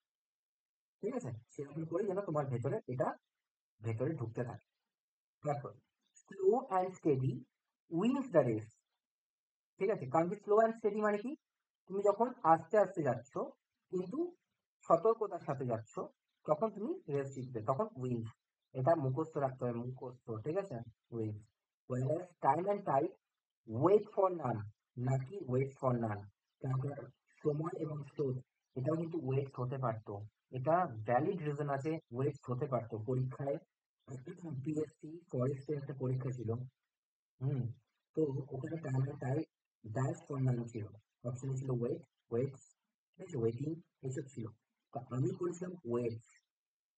A: ঠিক আছে, সেরকম করে যেন তোমার ভেতরে এটা ভেতরে ঢুকতে থাকে। তারপর slow and steady wins the race. ঠিক আছে, কারণ কি স্লো অ্যান্ড স্টেডি মানে কি? তুমি যখন আস্তে আস্তে যাচ্ছ কিন্তু সতর্কতার সাথে যাচ্ছ, তখন তুমি রেস জিতবে, তখন উইন্স। এটা মুখস্থ রাখতে হবে, মুখস্থ। ঠিক আছে, wins. Well as time and tide wait for none, নাকি ওয়েট ফর নান। তারপর সময় এবং স্রোত, এটাও কিন্তু ওয়েট হতে পারতো, এটা ভ্যালিড রিজন আছে, ওয়েট হতে পারতো পরীক্ষায়। পিএসসি ফরেস্টের একটা পরীক্ষা ছিল, হুম, তো ওখানে time and tide dash for none ছিল, অপশনে ছিল ওয়েট, ওয়েটস, ঠিক আছে, ওয়েটিং, এসব ছিল। তো আমি করেছিলাম ওয়েটস,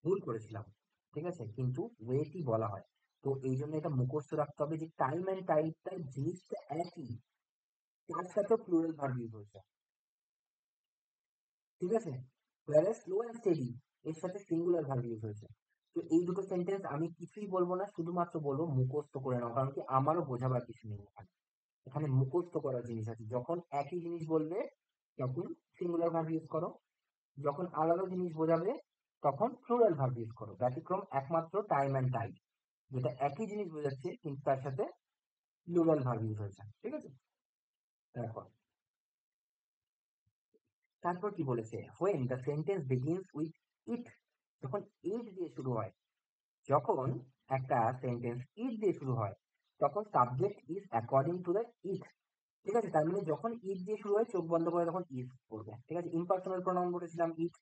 A: ভুল করেছিলাম। ঠিক আছে, কিন্তু ওয়েটই বলা হয়। তো এই জন্য এটা মুখস্থ রাখতে হবে যে টাইম অ্যান্ড টাইডটা জিনিসটা একই, তার সাথে প্লুরাল ভার্ব ইউজ হয়েছে। ঠিক আছে, whereas স্লো অ্যান্ড স্টেডি এর সাথে সিঙ্গুলার ভার্ব ইউজ হয়েছে। তো এই দুটো সেন্টেন্স আমি কিছুই বলবো না, শুধুমাত্র বলবো মুখস্থ করে নাও, কারণ কি আমারও বোঝাবার কিছু নেই এখানে। এখানে মুখস্থ করার জিনিস আছে, যখন একই জিনিস বলবে তখন সিঙ্গুলার ভার্ব ইউজ করো, যখন আলাদা জিনিস বোঝাবে তখন প্লুরাল ভার্ব ইউজ করো। ব্যতিক্রম একমাত্র টাইম অ্যান্ড টাইড, যেটা একই জিনিস বোঝাচ্ছে কিন্তু তার সাথে প্লুরাল ভার্ব ইউজ হয়েছে। ঠিক আছে, তারপর, তারপর কি বলেছে? when the sentence begins with it, যখন it দিয়ে শুরু হয়, যখন একটা সেন্টেন্স ইট দিয়ে শুরু হয়, তখন subject is according to the it. ঠিক আছে, তার মানে যখন ইট দিয়ে শুরু হয় চোখ বন্ধ করে তখন ইজ পড়বে। ঠিক আছে, ইম্পার্সোনাল প্রোনাউন বলেছিলাম ইট,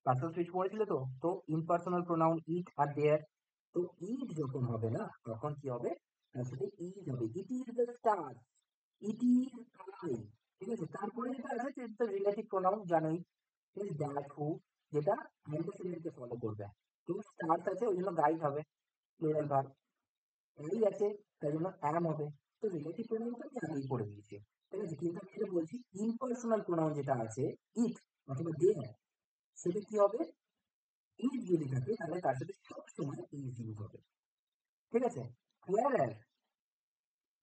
A: পার্সন সুইচ পড়েছিল তো, তো ইম্পার্সোনাল প্রোনাউন ইট আর দেয়ার। তো ইট যখন হবে না তখন কি হবে? তার সাথে ইজ হবে। It is the star, it is I. ঠিক আছে, তারপরে যেটা আছে সেটা রিলেটিভ প্রোনাউন জানোই, ঠিক আছে, দ্যাট হু, যেটা অ্যান্টিসিডেন্টকে ফলো করবে। তো স্টার্স আছে ওই জন্য গাইড হবে, প্লুরাল ভার্ব। এই আছে তাই জন্য অ্যাম হবে। তো রিলেটিভ প্রোনাউন তো আমি আগেই করে দিয়েছি। ঠিক আছে, কিন্তু আমি যেটা বলছি ইম্পার্সোনাল প্রোনাউন যেটা আছে ইট অথবা দেয়ার, সেটা কি হবে? ইজ যদি থাকে তাহলে তার সাথে সবসময় ইজ ইউজ হবে। ঠিক আছে, whereas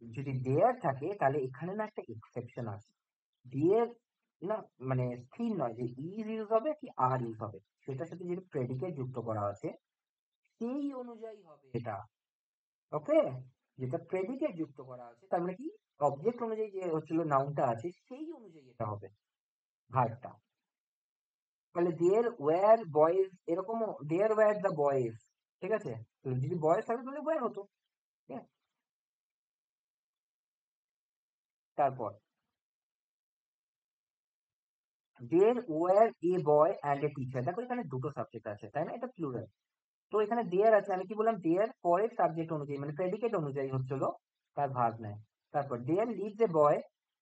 A: যদি দেয়ার থাকে তাহলে এখানে না একটা এক্সেপশন আছে। দেয়ার না মানে স্থির নয় যে ইজ ইউজ হবে কি আর ইউজ হবে, সেটার সাথে যেটা প্রেডিকেট যুক্ত করা আছে সেই অনুযায়ী হবে এটা। ওকে, যেটা প্রেডিকেট যুক্ত করা আছে তার মানে কি অবজেক্ট অনুযায়ী যে হচ্ছিল নাউনটা আছে সেই অনুযায়ী এটা হবে ভার্বটা। তাহলে দেয়ার ওয়্যার বয়েজ, এরকম দেয়ার ওয়্যার দ্য বয়েজ, ঠিক আছে, তো যদি বয়েজ থাকে তাহলে ওয়্যার হতো। ঠিক আছে? তারপর there were a boy and a teacher, দেখো এখানে দুটো সাবজেক্ট আছে তাই না, এটা প্লুরাল। তো এখানে দেয়ার আছে, আমি কি বললাম দেয়ার পরের সাবজেক্ট অনুযায়ী মানে প্রেডিকেট অনুযায়ী হচ্ছিল তার ভার্ব নেয়। তারপর there lives a boy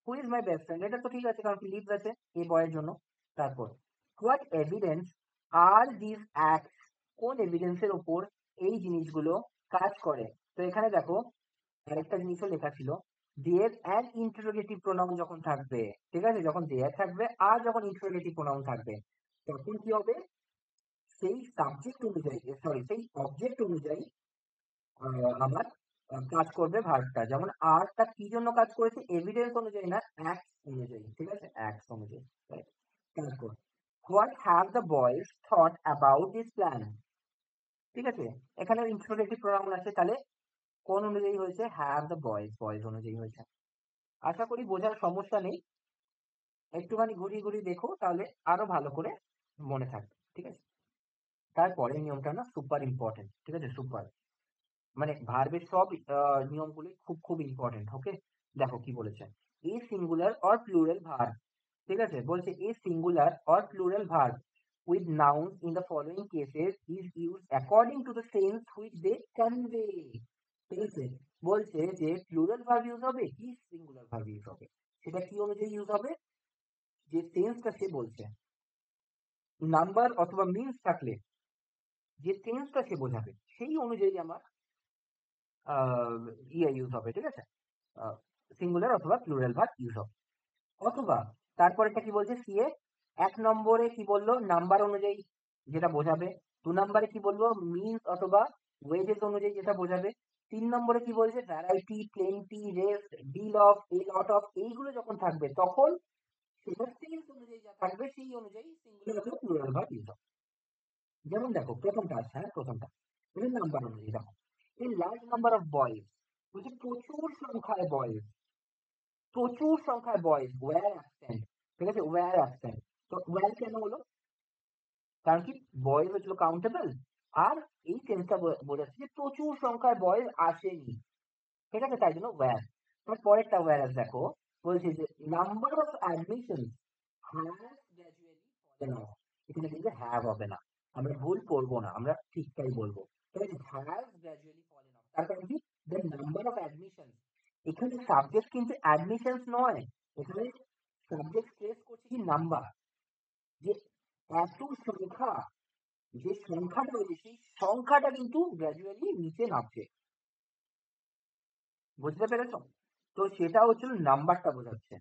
A: who is my best friend, এটা তো ঠিক আছে কারণ কি লিভস আছে এই বয়ের জন্য। তারপর what evidence are this acts, কোন এভিডেন্সের ওপর এই জিনিসগুলো কাজ করে। তো এখানে দেখো আরেকটা জিনিসও লেখা ছিল, দেয়ার অ্যান্ড ইন্টারোগেটিভ প্রোনাউন যখন থাকবে, ঠিক আছে, যখন দেয়ার থাকবে আর যখন ইন্টারোগেটিভ প্রোনাউন থাকবে তখন কি হবে, সেই সাবজেক্ট অনুযায়ী, সরি সেই অবজেক্ট অনুযায়ী আমার কাজ করবে ভার্বটা। যেমন আরটা কি জন্য কাজ করেছে, এভিডেন্স অনুযায়ী না, অ্যাক্ট অনুযায়ী, ঠিক আছে, অ্যাক্ট অনুযায়ী। Right? তারপর what have the boys thought about this plan, ঠিক আছে, এখানে ইন্টারোগেটিভ প্রোনাউন আছে তাহলে কোন অনুযায়ী হয়েছে, হ্যাভ দ্য বয়েজ, বয়েজ অনুযায়ী হয়েছে। আশা করি বোঝার সমস্যা নেই, একটুখানি ঘুরিয়ে ঘুরিয়ে দেখো তাহলে আরো ভালো করে মনে থাকবে, ঠিক আছে। তারপরে নিয়মটা না সুপার ইম্পর্টেন্ট, ঠিক আছে, সুপার মানে ভার্বের সব নিয়মগুলি খুব খুব ইম্পর্টেন্ট। ওকে, দেখো কি বলেছে, a singular or plural verb, ঠিক আছে, বলছে a singular or plural verb with nouns in the following cases is use according to the sense which they convey, ঠিক আছে, বলছে যে প্লুরাল ভার্ব ইউজ হবে কি সিঙ্গুলার ভার্ব ইউজ হবে, সেটা কি অনুযায়ী ইউজ হবে, যে সেন্সটা সে বলছে, নাম্বার অথবা মিনস থাকলে যে সেন্সটা সে বোঝাবে সেই অনুযায়ী আমার ইয়ে ইউজ হবে, ঠিক আছে, সিঙ্গুলার অথবা প্লুরাল ভার্ব ইউজ হবে। অথবা তারপরেরটা কি বলছে সিএ, এক নম্বরে কি বললো নাম্বার অনুযায়ী যেটা বোঝাবে, দু নম্বরে কি বলবো মিনস অথবা ওয়েজেস অনুযায়ী যেটা বোঝাবে, তিন নম্বরে কি বলছে variety, plenty, rest, deal of, a lot of, এইগুলো যখন থাকবে তখন সেটা সেন্স অনুযায়ী যা থাকবে সেই অনুযায়ী সিঙ্গুলার অথবা প্লুরাল ভার্ব ইউজ হবে। যেমন দেখো প্রথমটা আছে, হ্যাঁ প্রথমটা এটা নাম্বার অনুযায়ী, দেখো এই লার্জ নাম্বার অফ বয়েজ, বলছে প্রচুর সংখ্যায় বয়েজ, প্রচুর সংখ্যায় বয়েজ ওয়্যার অ্যাবসেন্ট, ঠিক আছে, ওয়্যার অ্যাবসেন্ট। তো ওয়্যার কেন হলো, কারণ কি বয়েজ হচ্ছিল কাউন্টেবল, আর এই সেন্সটা বোঝাচ্ছে যে প্রচুর সংখ্যায় বয়েজ আসেনি, ঠিক আছে, তাই জন্য ওয়্যার। তোমার পরেরটা ওয়্যার দেখো, বলছে যে number of admission has gradually fallen of, এখানে কিন্তু হ্যাভ হবে না, আমরা ভুল করবো না, আমরা ঠিকটাই বলবো, ঠিক আছে, হ্যাজ গ্র্যাজুয়ালি ফলেন অফ, তার কারণ কি দ্য নাম্বার অফ অ্যাডমিশন, এখানে সাবজেক্ট কিন্তু অ্যাডমিশন নয়, এখানে সাবজেক্ট স্ট্রেস করছে কি নাম্বার, যে এত সংখ্যা, যে সংখ্যাটা রয়েছে সেই সংখ্যাটা কিন্তু গ্র্যাজুয়ালি নিচে নামছে, বুঝতে পেরেছো, তো সেটা হচ্ছিল নাম্বারটা বোঝাচ্ছে।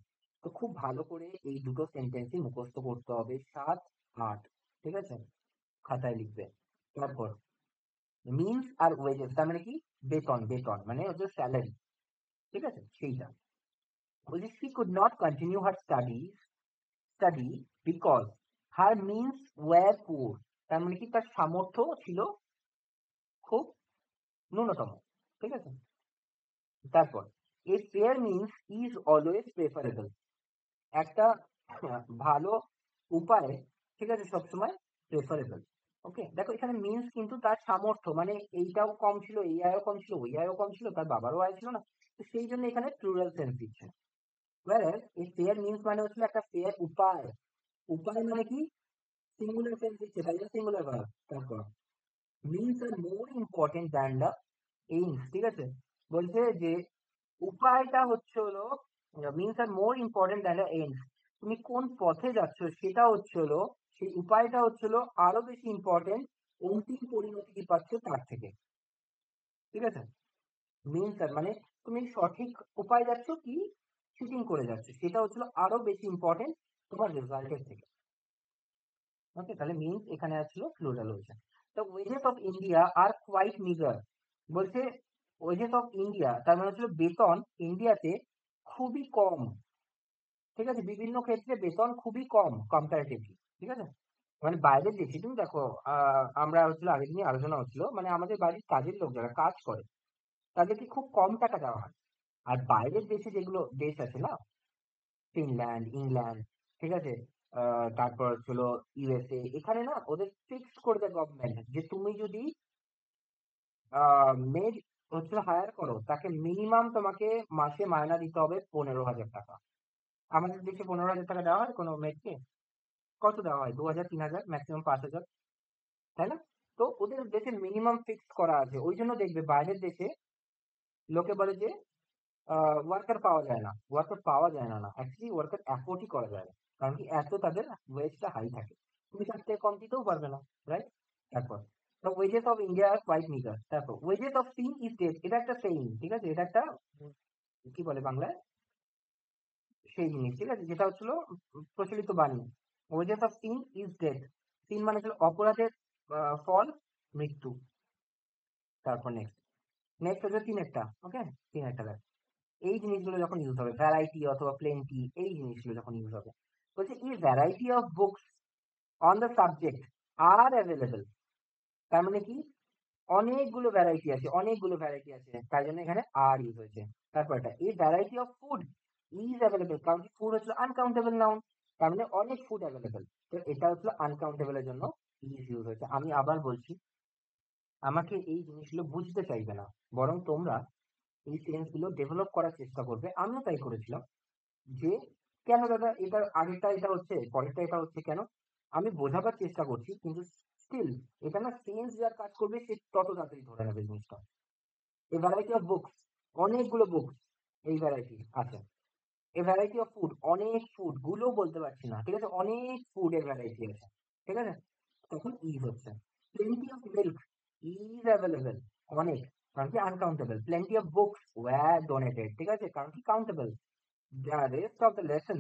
A: তো খুব ভালো করে এই দুটো সেন্টেন্সই মুখস্থ করতে হবে, 7, 8, ঠিক আছে, খাতায় লিখবে। তারপর মিনস আর ওয়েজেস তার মানে কি বেতন, বেতন মানে হচ্ছে স্যালারি, ঠিক আছে, সেইটা বলছি she could not continue her study because her means were poor, তার মানে কি তার সামর্থ্য ছিল খুব ন্যূনতম, ঠিক আছে। তারপর a fair means is always preferable, একটা ভালো উপায়, ঠিক আছে, সবসময় প্রেফারেবল। ওকে, দেখো এখানে মিন্স কিন্তু তার সামর্থ্য মানে এইটাও কম ছিল, এই আয়ও কম ছিল, ওই আয়ও কম ছিল, তার বাবারও আয় ছিল না, তো সেই জন্য এখানে প্লুরাল সেন্স দিচ্ছে। whereas এই ফেয়ার মিন্স মানে হচ্ছিল একটা ফেয়ার উপায়, উপায় মানে কি সিঙ্গুলার সেন্স দিচ্ছে তাই জন্য সিঙ্গুলার ভার্ব। তারপর means are more important than the aims, ঠিক আছে, বলছে যে উপায়টা হচ্ছে হলো means are more important than the aims, তুমি কোন পথে যাচ্ছ সেটা হচ্ছে হলো, সেই উপায়টা হচ্ছে হলো আরো বেশি ইম্পর্টেন্ট অন্তিম পরিণতি কি পাচ্ছ তার থেকে, ঠিক আছে, মিনস আর মানে তুমি সঠিক উপায় যাচ্ছ কি চিটিং করে যাচ্ছ সেটা হচ্ছিল আরো বেশি ইম্পর্টেন্ট তোমার রেজাল্টের থেকে। ওকে, তাহলে মিনস এখানে আসলো প্লুরাল হয়েছে। তো wages of India are quite meagre, বলছে ওয়েজেস অফ ইন্ডিয়া তার মানে হচ্ছিল বেতন ইন্ডিয়াতে খুবই কম, ঠিক আছে, বিভিন্ন ক্ষেত্রে বেতন খুবই কম কম্পারেটিভলি, ঠিক আছে।
B: মানে বাইরের দেশে তুমি দেখো, আমরা হচ্ছিল আগের দিনই আলোচনা হচ্ছিল, মানে আমাদের বাড়ির কাজের লোক যারা কাজ করে তাদেরকে খুব কম টাকা দেওয়া হয়। আর বাইরের দেশে যেগুলো দেশ আছে না, ফিনল্যান্ড, ইংল্যান্ড, ঠিক আছে, তারপর হচ্ছিল ইউএসএ, এখানে না ওদের ফিক্সড করে দেয় গভর্নমেন্ট যে তুমি যদি মেড হচ্ছে হায়ার করো, তাকে মিনিমাম তোমাকে মাসে মায়না দিতে হবে 15,000 টাকা। আমাদের দেশে 15,000 টাকা দেওয়া হয় কোনো মেডকে? কত দেওয়া হয়? 2,000, 3,000, ম্যাক্সিমাম 5,000, তাই না? তো ওদের দেশে মিনিমাম ফিক্সড করা আছে, ওই জন্য দেখবে বাইরের দেশে লোকে বলে যে ওয়ার্কার পাওয়া যায় না, ওয়ার্কার পাওয়া যায় না, না অ্যাকচুয়ালি ওয়ার্কার অ্যাফোর্ডই করা যায় না, কারণ কি এত তাদের ওয়েজটা হাই থাকে, তুমি তার থেকে কম দিতেও পারবে না, রাইট? তারপর the wages of India are quite meager। তারপর wages of sin is death, এটা একটা সেইং, ঠিক আছে, এটা একটা কি বলে বাংলায় সেই জিনিস, ঠিক আছে, যেটা হচ্ছিল প্রচলিত বাণী। Wages of sin is death. Sin মানে হচ্ছে অপরাধের ফল মৃত্যু। তারপর নেক্সট, নেক্সট হচ্ছে তিন একটা, ওকে, তিন একটা দেখ, এই জিনিসগুলো যখন ইউজ হবে, ভ্যারাইটি অথবা প্লেন্টি, এই জিনিসগুলো যখন ইউজ হবে, বলছে এই variety of books on the subject R available. তার মানে কি, অনেকগুলো ভ্যারাইটি আছে, অনেকগুলো ভ্যারাইটি আছে, তাই জন্য এখানে আর ইউজ হয়েছে। তারপর এটা, এই variety of food is available, কারণ ফুড হচ্ছে আনকাউন্টেবল নাউন, তার মানে অনেক ফুড অ্যাভেলেবল। তো এটা হচ্ছে আনকাউন্টেবল এর জন্য ইজ ইউজ হয়েছে। আমি আবার বলছি, আমাকে এই জিনিসগুলো বুঝতে চাইবে না, বরং তোমরা এই সেন্স গুলো ডেভেলপ করার চেষ্টা করবে। আমিও তাই করেছিলাম, যে কেন দাদা এটা আগেরটা এটা হচ্ছে, পরেরটা এটা হচ্ছে কেন, আমি বোঝাবার চেষ্টা করছি, কিন্তু স্টিল এটা না সেন্স যার কাজ করবে সে তত তাড়াতাড়ি ধরে নেবে জিনিসটা। এ ভ্যারাইটি অফ বুকস, অনেকগুলো বুকস, এই ভ্যারাইটি আছে। এ ভ্যারাইটি অফ ফুড, অনেক ফুড গুলো বলতে পারছি না, ঠিক আছে, অনেক ফুড এর ভ্যারাইটি আছে, ঠিক আছে, তখন ইজ হচ্ছে। Plenty of milk is available, অনেক, কারণ কি uncountable. Plenty of books were donated, ঠিক আছে, কারণ কি countable. The rest of the lesson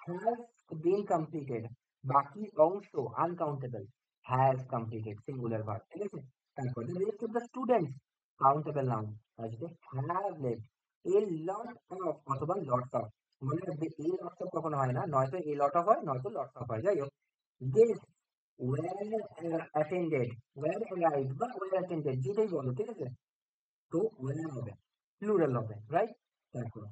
B: has been completed, বাকি অংশ uncountable, has completed singular verb, ঠিক আছে। তারপর the rest of the students, countable noun, আসবে have left a lot of অথবা লটস অফ। মনে রাখবে এ লটস অফ কখনো হয় না, নয়তো এ লট অফ হয়, নয়তো লটস অফ হয়, যাই হোক। This were attended, were arrived বা ওয়্যার অ্যাটেন্ডেড যেটাই বলো, ঠিক আছে, তো ওয়্যার হবে, প্লুরাল হবে, রাইট? তারপর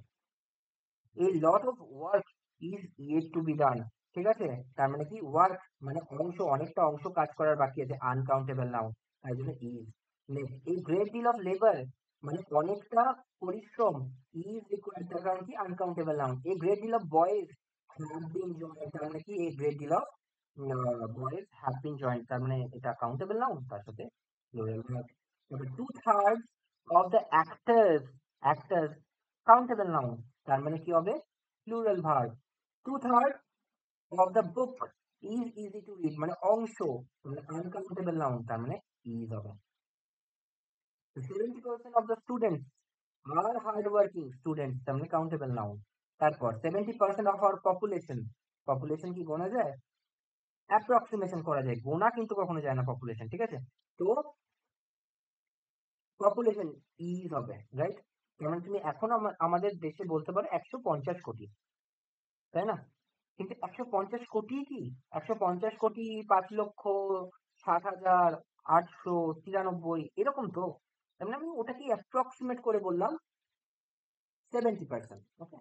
B: a lot of work is yet to be done, ঠিক আছে, তার মানে কি ওয়ার্ক মানে অংশ, অনেকটা অংশ কাজ করার বাকি আছে, আনকাউন্টেবল নাউন, তাই জন্য ইজ। নেক্সট, এই গ্রেট ডিল অফ লেবার মানে অনেকটা পরিশ্রম, ইজ রিকোয়ার্ড, তার কারণ কি আনকাউন্টেবল নাউন। এই great deal of boys have been joined, তার মানে কি এই great deal of boys have been joined, তার মানে এটা কাউন্টেবল নাউন, তার সাথে প্লুরাল ভার্ব। তবে 2/3 of the actors, actors countable noun, তার মানে কি হবে plural verb. 2/3 of the book is easy to read মানে অংশ, মানে আনকাউন্টেবল নাউন, তার মানে ইজ হবে। 70% of the students are hard working students, তার মানে কাউন্টেবল নাউন। তারপর 70% অফ আওয়ার পপুলেশন, পপুলেশন কি গোনা যায়? অ্যাপ্রক্সিমেশন করা যায়, গোনা কিন্তু কখনো যায় না পপুলেশন, ঠিক আছে। তো পপুলেশন ইজ হবে, রাইট? তার মানে তুমি এখন আমাদের দেশে বলতে পারো 150 কোটি, তাই না? কিন্তু 150 কোটি কি, 150 কোটি, 5,60,893 এরকম তো, তার মানে আমি ওটাকে অ্যাপ্রক্সিমেট করে বললাম 70%, ওকে।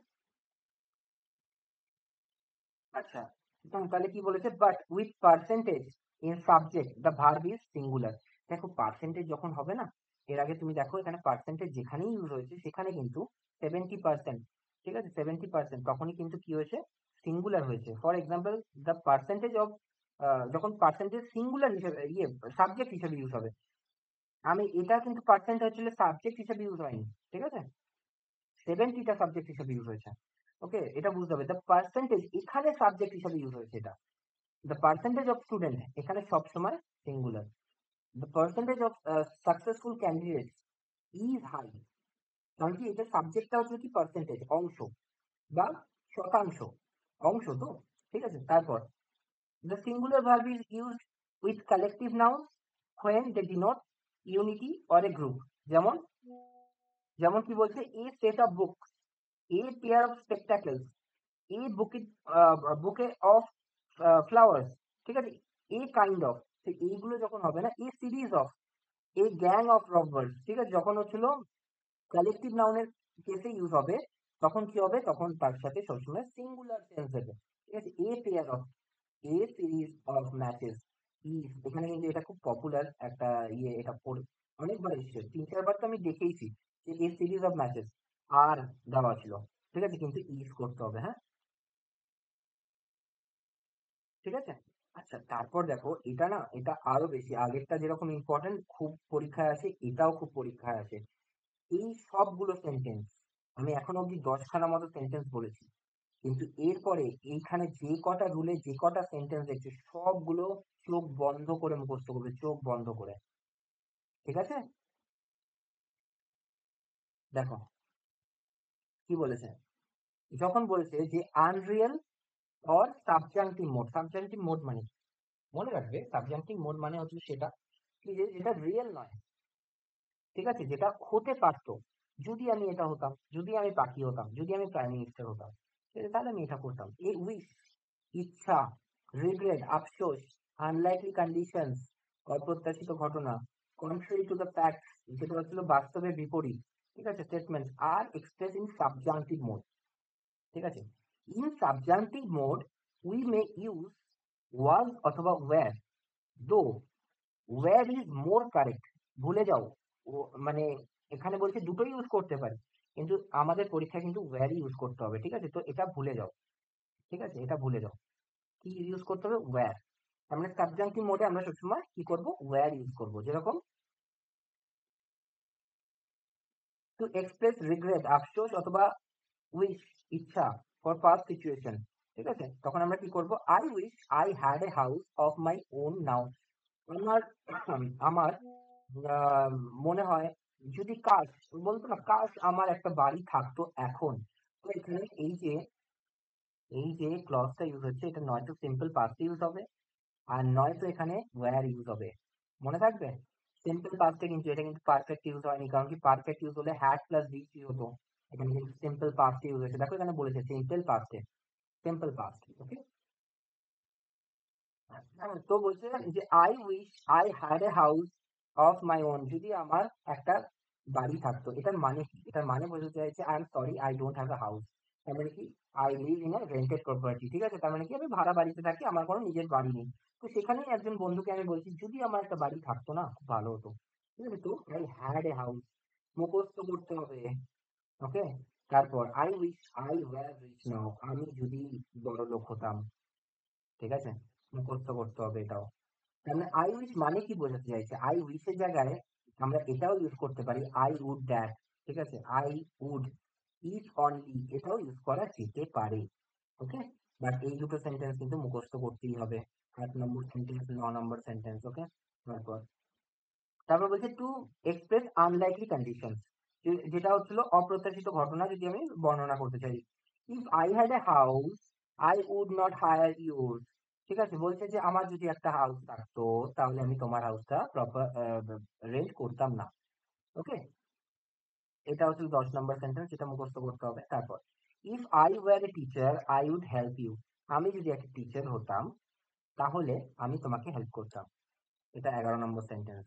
B: আচ্ছা, তাহলে কি বলেছে, but with percentage in subject the verb is singular. দেখো পার্সেন্টেজ যখন হবে না, এর আগে তুমি দেখো এখানে পার্সেন্টেজ যেখানেই ইউজ হয়েছে সেখানে কিন্তু 70%, ঠিক আছে, 70% তখনই কিন্তু কি হয়েছে, সিঙ্গুলার হয়েছে। For example, the percentage of, যখন পার্সেন্টেজ সিঙ্গুলার হিসেবে সাবজেক্ট হিসেবে ইউজ হবে, আমি এটা কিন্তু পার্সেন্ট হচ্ছিল সাবজেক্ট হিসেবে ইউজ হয়নি, ঠিক আছে, 70টা সাবজেক্ট হিসেবে ইউজ হয়েছে, ওকে, এটা বুঝতে হবে। দ্য পার্সেন্টেজ এখানে সাবজেক্ট হিসেবে ইউজ হয়েছে, এটা দ্য পার্সেন্টেজ অফ স্টুডেন্ট এখানে সবসময় singular. The percentage of successful candidate is high, কারণ কি এটা সাবজেক্টটা হচ্ছে কি পার্সেন্টেজ, অংশ বা শতাংশ, অংশ তো, ঠিক আছে। তারপর the singular verb is used with collective noun when they denote unity or a group। যেমন, যেমন কি বলছে, a set of book, a pair of spectacles, a bouquet, bouquet of flowers, ঠিক আছে, এ কাইন্ড অফ, এইগুলো যখন হবে না, a series of, a gang of robbers, ঠিক আছে, যখন হচ্ছিল কালেকটিভ নাউনের কেসে ইউজ হবে, তখন কি হবে, তখন তার সাথে সবসময় সিঙ্গুলার সেন্স দেবে, ঠিক আছে। এ pair of, A series of matches is, এখানে কিন্তু এটা খুব পপুলার একটা ইয়ে, এটা পড়ে অনেকবার এসেছে, 3-4 বার তো আমি দেখেইছি যে এ সিরিজ অফ ম্যাচেস আর দেওয়া ছিল, ঠিক আছে, কিন্তু ইজ করতে হবে, হ্যাঁ, ঠিক আছে। আচ্ছা, তারপর দেখো এটা না, এটা আরো বেশি, আগেরটা যেরকম ইম্পর্টেন্ট খুব পরীক্ষায় আসে, এটাও খুব পরীক্ষায় আসে। এই সবগুলো সেন্টেন্স, আমি এখন অব্দি 10খানা মতো সেন্টেন্স বলেছি, কিন্তু এরপরে এইখানে যে কটা রুলে যে কটা সেন্টেন্স দেখছে সবগুলো চোখ বন্ধ করে মুখস্থ করবে, চোখ বন্ধ করে, ঠিক আছে। দেখো কি বলেছে, যখন বলেছে যে Unreal or subjunctive mode, subjunctive mode মানে কি? মনে রাখবে, সাবজাংটিভ মোড মানে হচ্ছে সেটা কি, যে যেটা রিয়েল নয়, ঠিক আছে, যেটা হতে পারতো, যদি আমি এটা হতাম, যদি আমি পাখি হতাম, যদি আমি প্রাইম মিনিস্টার হতাম, তাহলে আমি এটা করতাম, এই উইশ, ইচ্ছা, রিগ্রেট, আফসোস, আনলাইকলি কন্ডিশনস, অপ্রত্যাশিত ঘটনা, কন্ট্রারি টু দ্য ফ্যাক্ট, যেটা হচ্ছিল বাস্তবের বিপরীত, ঠিক আছে, statement are express in subjunctive mood, ঠিক আছে। In subjunctive mood we may use was অথবা ওয়্যার, দো ওয়্যার ইজ মোর কারেক্ট, ভুলে যাও, ও মানে এখানে বলছে দুটোই ইউজ করতে পারি, কিন্তু আমাদের পরীক্ষায় কিন্তু ওয়্যারই ইউজ করতে হবে, ঠিক আছে, তো এটা ভুলে যাও, ঠিক আছে, এটা ভুলে যাও, কি ইউজ করতে হবে, ওয়্যার। তার মানে সাবজাংটিভ মোডে আমরা সবসময় কি করব, ওয়্যার ইউজ করব, যেরকম টু এক্সপ্রেস রিগ্রেট, আফসোস অথবা উইশ, ইচ্ছা, ফর পাস্ট সিচুয়েশন, ঠিক আছে, তখন আমরা কি করব, I wish I had a house of my own now, আমার আমার আহ, মনে হয়, যদি কাশ, বলতো না, কাশ আমার একটা বাড়ি থাকতো এখন, তো এখানে এই যে ক্লজটা ইউজ হচ্ছে, এটা নয়তো সিম্পল পাস্ট ইউজ হবে, আর নয়তো এখানে ওয়্যার ইউজ হবে, মনে থাকবে। সিম্পল পাস্টে কিন্তু এটা কিন্তু পারফেক্ট ইউজ হয়নি, কারণ কি পারফেক্ট ইউজ হলে হ্যাড প্লাস বিসি হতো, এখানে কিন্তু সিম্পল পাস্ট ইউজ হয়েছে, দেখো এখানে বলেছে সিম্পল পাস্টে, সিম্পল পাস্ট, ওকে। তো বলছে যে I wish I had a house of my on, যদি আমার একটা বাড়ি থাকতো, এটার মানে কি, এটার মানে বোঝাতে চাইছে I am sorry I don't have a house, তার মানে কি, I live in a rented property, ঠিক আছে, তার মানে কি, আমি ভাড়া বাড়িতে থাকি, আমার কোনো নিজের বাড়ি নেই। তো সেখানেই একজন বন্ধুকে আমি বলছি যদি আমার একটা বাড়ি থাকতো না, খুব ভালো হতো, ঠিক আছে, তো আই হ্যাড এ হাউস, মুখস্থ করতে হবে, ওকে। তারপর I wish I were rich now, আমি যদি বড় লোক হতাম, ঠিক আছে, মুখস্থ করতে হবে এটাও। তার মানে আই উইশ মানে কি বোঝাতে চাইছে, আই উইশ এর জায়গায় আমরা এটাও ইউজ করতে পারি, আই উড দ্যাট, ঠিক আছে, আই উড ইফ অনলি, এটাও ইউজ করা যেতে পারে, ওকে। বাট এই দুটো সেন্টেন্স কিন্তু মুখস্থ করতেই হবে, 8 নম্বর সেন্টেন্স, 9 নম্বর সেন্টেন্স, ওকে। তারপর তারপর বলছে টু এক্সপ্রেস আনলাইকলি কন্ডিশন, যেটা হচ্ছিল অপ্রত্যাশিত ঘটনা, যদি আমি বর্ণনা করতে চাই, if I had a house I would not hire your, ঠিক আছে, বলছে যে আমার যদি একটা হাউস থাকতো, তাহলে আমি তোমার হাউসটা প্রপার রেন্ট করতাম না, ওকে। এটা হচ্ছে 10 নম্বর সেন্টেন্স, যেটা মুখস্থ করতে হবে। তারপর if I were a teacher I would help you, আমি যদি একটা টিচার হতাম, তাহলে আমি তোমাকে হেল্প করতাম, এটা 11 নম্বর সেন্টেন্স।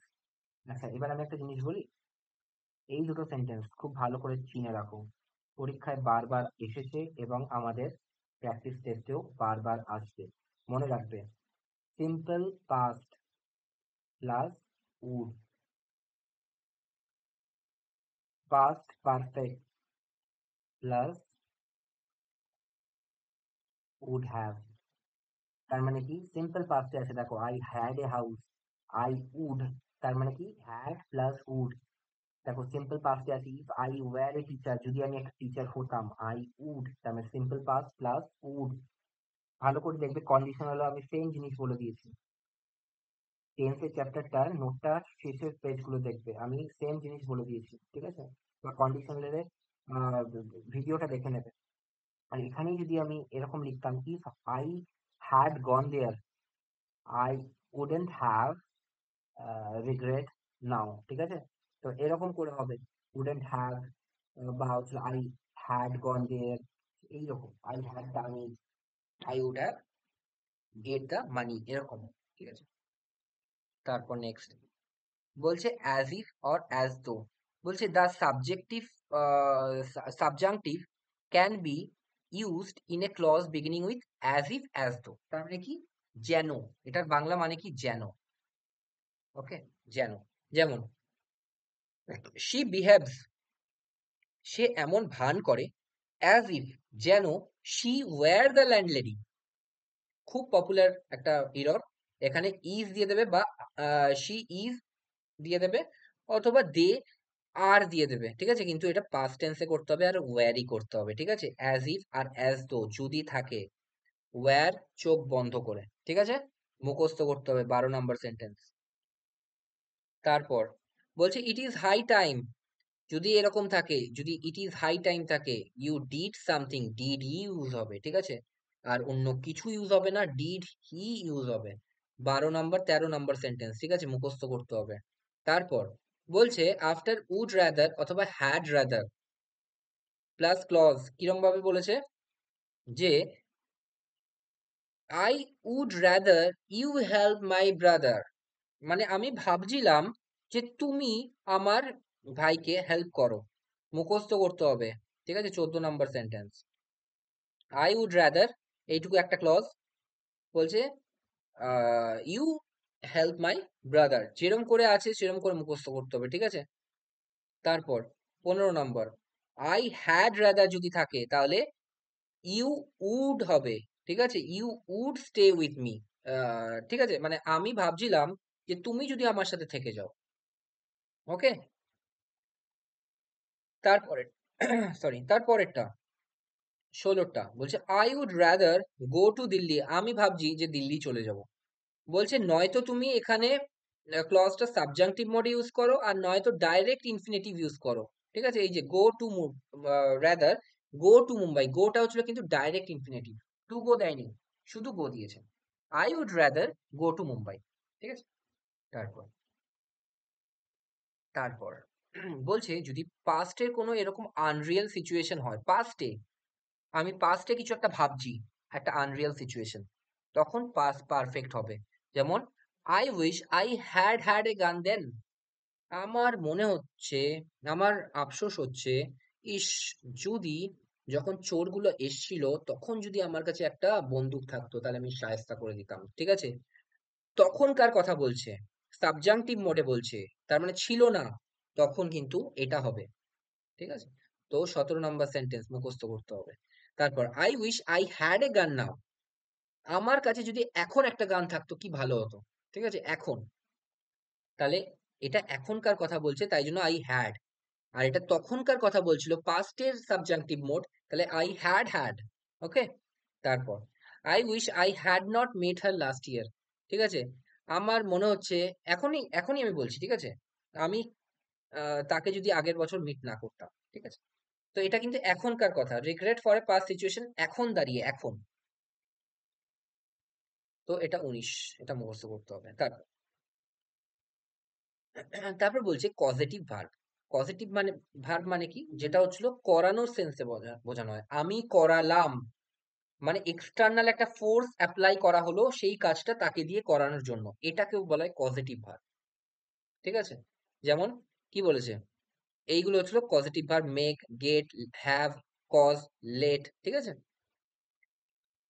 B: আচ্ছা, এবার আমি একটা জিনিস বলি, এই দুটো সেন্টেন্স খুব ভালো করে চিনে রাখো, পরীক্ষায় বারবার এসেছে এবং আমাদের প্র্যাকটিস টেস্টেও বারবার আসবে, মনে রাখবে, simple past plus would, past perfect plus would have, তার মানে কি, সিম্পল পাস্টে আছে, দেখো I had a house, I would, তার মানে কি, হ্যাড প্লাস উড। দেখো সিম্পল পাস্টে আছে, if I were a teacher, যদি আমি একটা টিচার হতাম, আই উড, তার মানে সিম্পল পাস্ট প্লাস উড। ভালো করে দেখবে, কন্ডিশন হলো আমি সেম জিনিস বলে দিয়েছি, টেন্সের চ্যাপ্টারটার নোটটা শেষের পেজগুলো দেখবে, আমি সেম জিনিস বলে দিয়েছি, ঠিক আছে, বা কন্ডিশনালের ভিডিওটা দেখে নেবে। আর এখানেই যদি আমি এরকম লিখতাম, if I had gone there I wouldn't have regret now, ঠিক আছে, তো এরকম করে হবে, উডেন্ট হ্যাভ, বা হচ্ছে আই হ্যাড গন দেয়ার, এইরকম, I had done it, I would have get the money, এরকম,
A: ঠিক আছে। তারপর নেক্সট বলছে as if or as though. বলছে the subjective subjunctive can be used in a clause beginning with as if as though. তার মানে কি? যেন। এটার বাংলা মানে কি? যেন। ওকে, যেন। যেমন শি বিহেভস, সে এমন ভান করে, অ্যাজ ইফ, যেন শি ওয়্যার দ্য ল্যান্ডলেডি। খুব পপুলার একটা ইরর। এখানে ইজ দিয়ে দেবে বা শি ইজ দিয়ে দেবে, অথবা দে আর দিয়ে দেবে, ঠিক আছে? কিন্তু এটা পাস্ট টেন্সে করতে হবে আর ওয়্যারই করতে হবে, ঠিক আছে? As if R as though যদি থাকে, ওয়্যার চোখ বন্ধ করে, ঠিক আছে? মুখস্থ করতে হবে 12 নম্বর সেন্টেন্স। তারপর বলছে ইট ইজ হাই টাইম, যদি এরকম থাকে, যদি ইট ইজ হাই টাইম থাকে, you did something, did use হবে, ঠিক আছে? আর অন্য কিছু ইউজ হবে না, ডিড হি ইউজ হবে। 12 নম্বর 13 নম্বর সেন্টেন্স, ঠিক আছে? মুখস্থ করতে হবে। তারপর বলছে আফটার উড রাদার অথবা হ্যাড রাদার প্লাস ক্লজ, কিরম ভাবে বলেছে যে I would rather you help my brother, মানে আমি ভাবছিলাম যে তুমি আমার ভাইকে হেল্প করো। মুখস্থ করতে হবে, ঠিক আছে? 14 নম্বর সেন্টেন্স। আই উড রাদার, এইটুকু একটা ক্লজ। বলছে ইউ হেল্প মাই ব্রাদার, যেরম করে আছে সেরম করে মুখস্থ করতে হবে, ঠিক আছে? তারপর 15 নম্বর, আই হ্যাড রাদার যদি থাকে তাহলে ইউ উড হবে, ঠিক আছে? You would stay with me, ঠিক আছে? মানে আমি ভাবছিলাম যে তুমি যদি আমার সাথে থেকে যাও। ওকে, তারপরে সরি, তারপরেরটা 16টা বলছে I would rather go to Delhi, আমি ভাবছি যে দিল্লি চলে যাব। বলছে নয়তো তুমি এখানে ক্লজটা সাবজাংটিভ মোডে ইউজ করো, আর নয়তো ডাইরেক্ট ইনফিনিটিভ ইউজ করো, ঠিক আছে? এই যে go to rather go to Mumbai, গোটা হচ্ছিল কিন্তু ডাইরেক্ট ইনফিনিটিভ, টু গো দেয়নি, শুধু গো দিয়েছে। I would rather go to Mumbai, ঠিক আছে? তারপর তারপর বলছে যদি পাস্টের কোনো এরকম আনরিয়েল সিচুয়েশন হয়, পাস্টে আমি পাস্টে কিছু একটা ভাবছি, একটা আনরিয়েল সিচুয়েশন, তখন পাস্ট পারফেক্ট হবে। যেমন I wish I had had a গান দেন, আমার মনে হচ্ছে, আমার আফসোস হচ্ছে, ইস, যদি যখন চোরগুলো এসছিল তখন যদি আমার কাছে একটা বন্দুক থাকতো তাহলে আমি শায়েস্তা করে দিতাম, ঠিক আছে? তখনকার কথা বলছে, সাবজাংটিভ মোডে বলছে, তার মানে ছিল না, তখন কিন্তু এটা হবে, ঠিক আছে? তো 17 নম্বর সেন্টেন্স মুখস্থ করতে হবে। তারপর আই উইশ আই হ্যাড এ গান নাও, আমার কাছে যদি এখন একটা গান থাকতো কি ভালো হতো, ঠিক আছে? এখন, তাহলে এটা এখনকার কথা বলছে তাই জন্য আই হ্যাড, আর এটা তখনকার কথা বলছিল পাস্টের সাবজাংটিভ মোড, তাহলে আই হ্যাড হ্যাড। ওকে, তারপর I wish I had not met her last year, ঠিক আছে? আমার মনে হচ্ছে, এখনই এখনই আমি বলছি, ঠিক আছে? আমি তাকে যদি আগের বছর মিট না করতাম, ঠিক আছে? তো এটা কিন্তু এখনকার কথা, regret for a past situation, এখন দাঁড়িয়ে, এখন। তো এটা 19, এটা মুখস্থ করতে হবে। তারপর তারপর বলছে কজেটিভ ভার্ব। কজেটিভ মানে ভার্ব মানে কি? যেটা হচ্ছিল করানোর সেন্সে বোঝানো হয়। আমি করালাম, মানে এক্সটার্নাল একটা ফোর্স অ্যাপ্লাই করা হলো সেই কাজটা তাকে দিয়ে করানোর জন্য, এটাকেও বলা হয় কজেটিভ ভার্ব, ঠিক আছে? যেমন কি বলেছে, এইগুলো হচ্ছিল positive verb, make, get, have, cause, let, ঠিক আছে?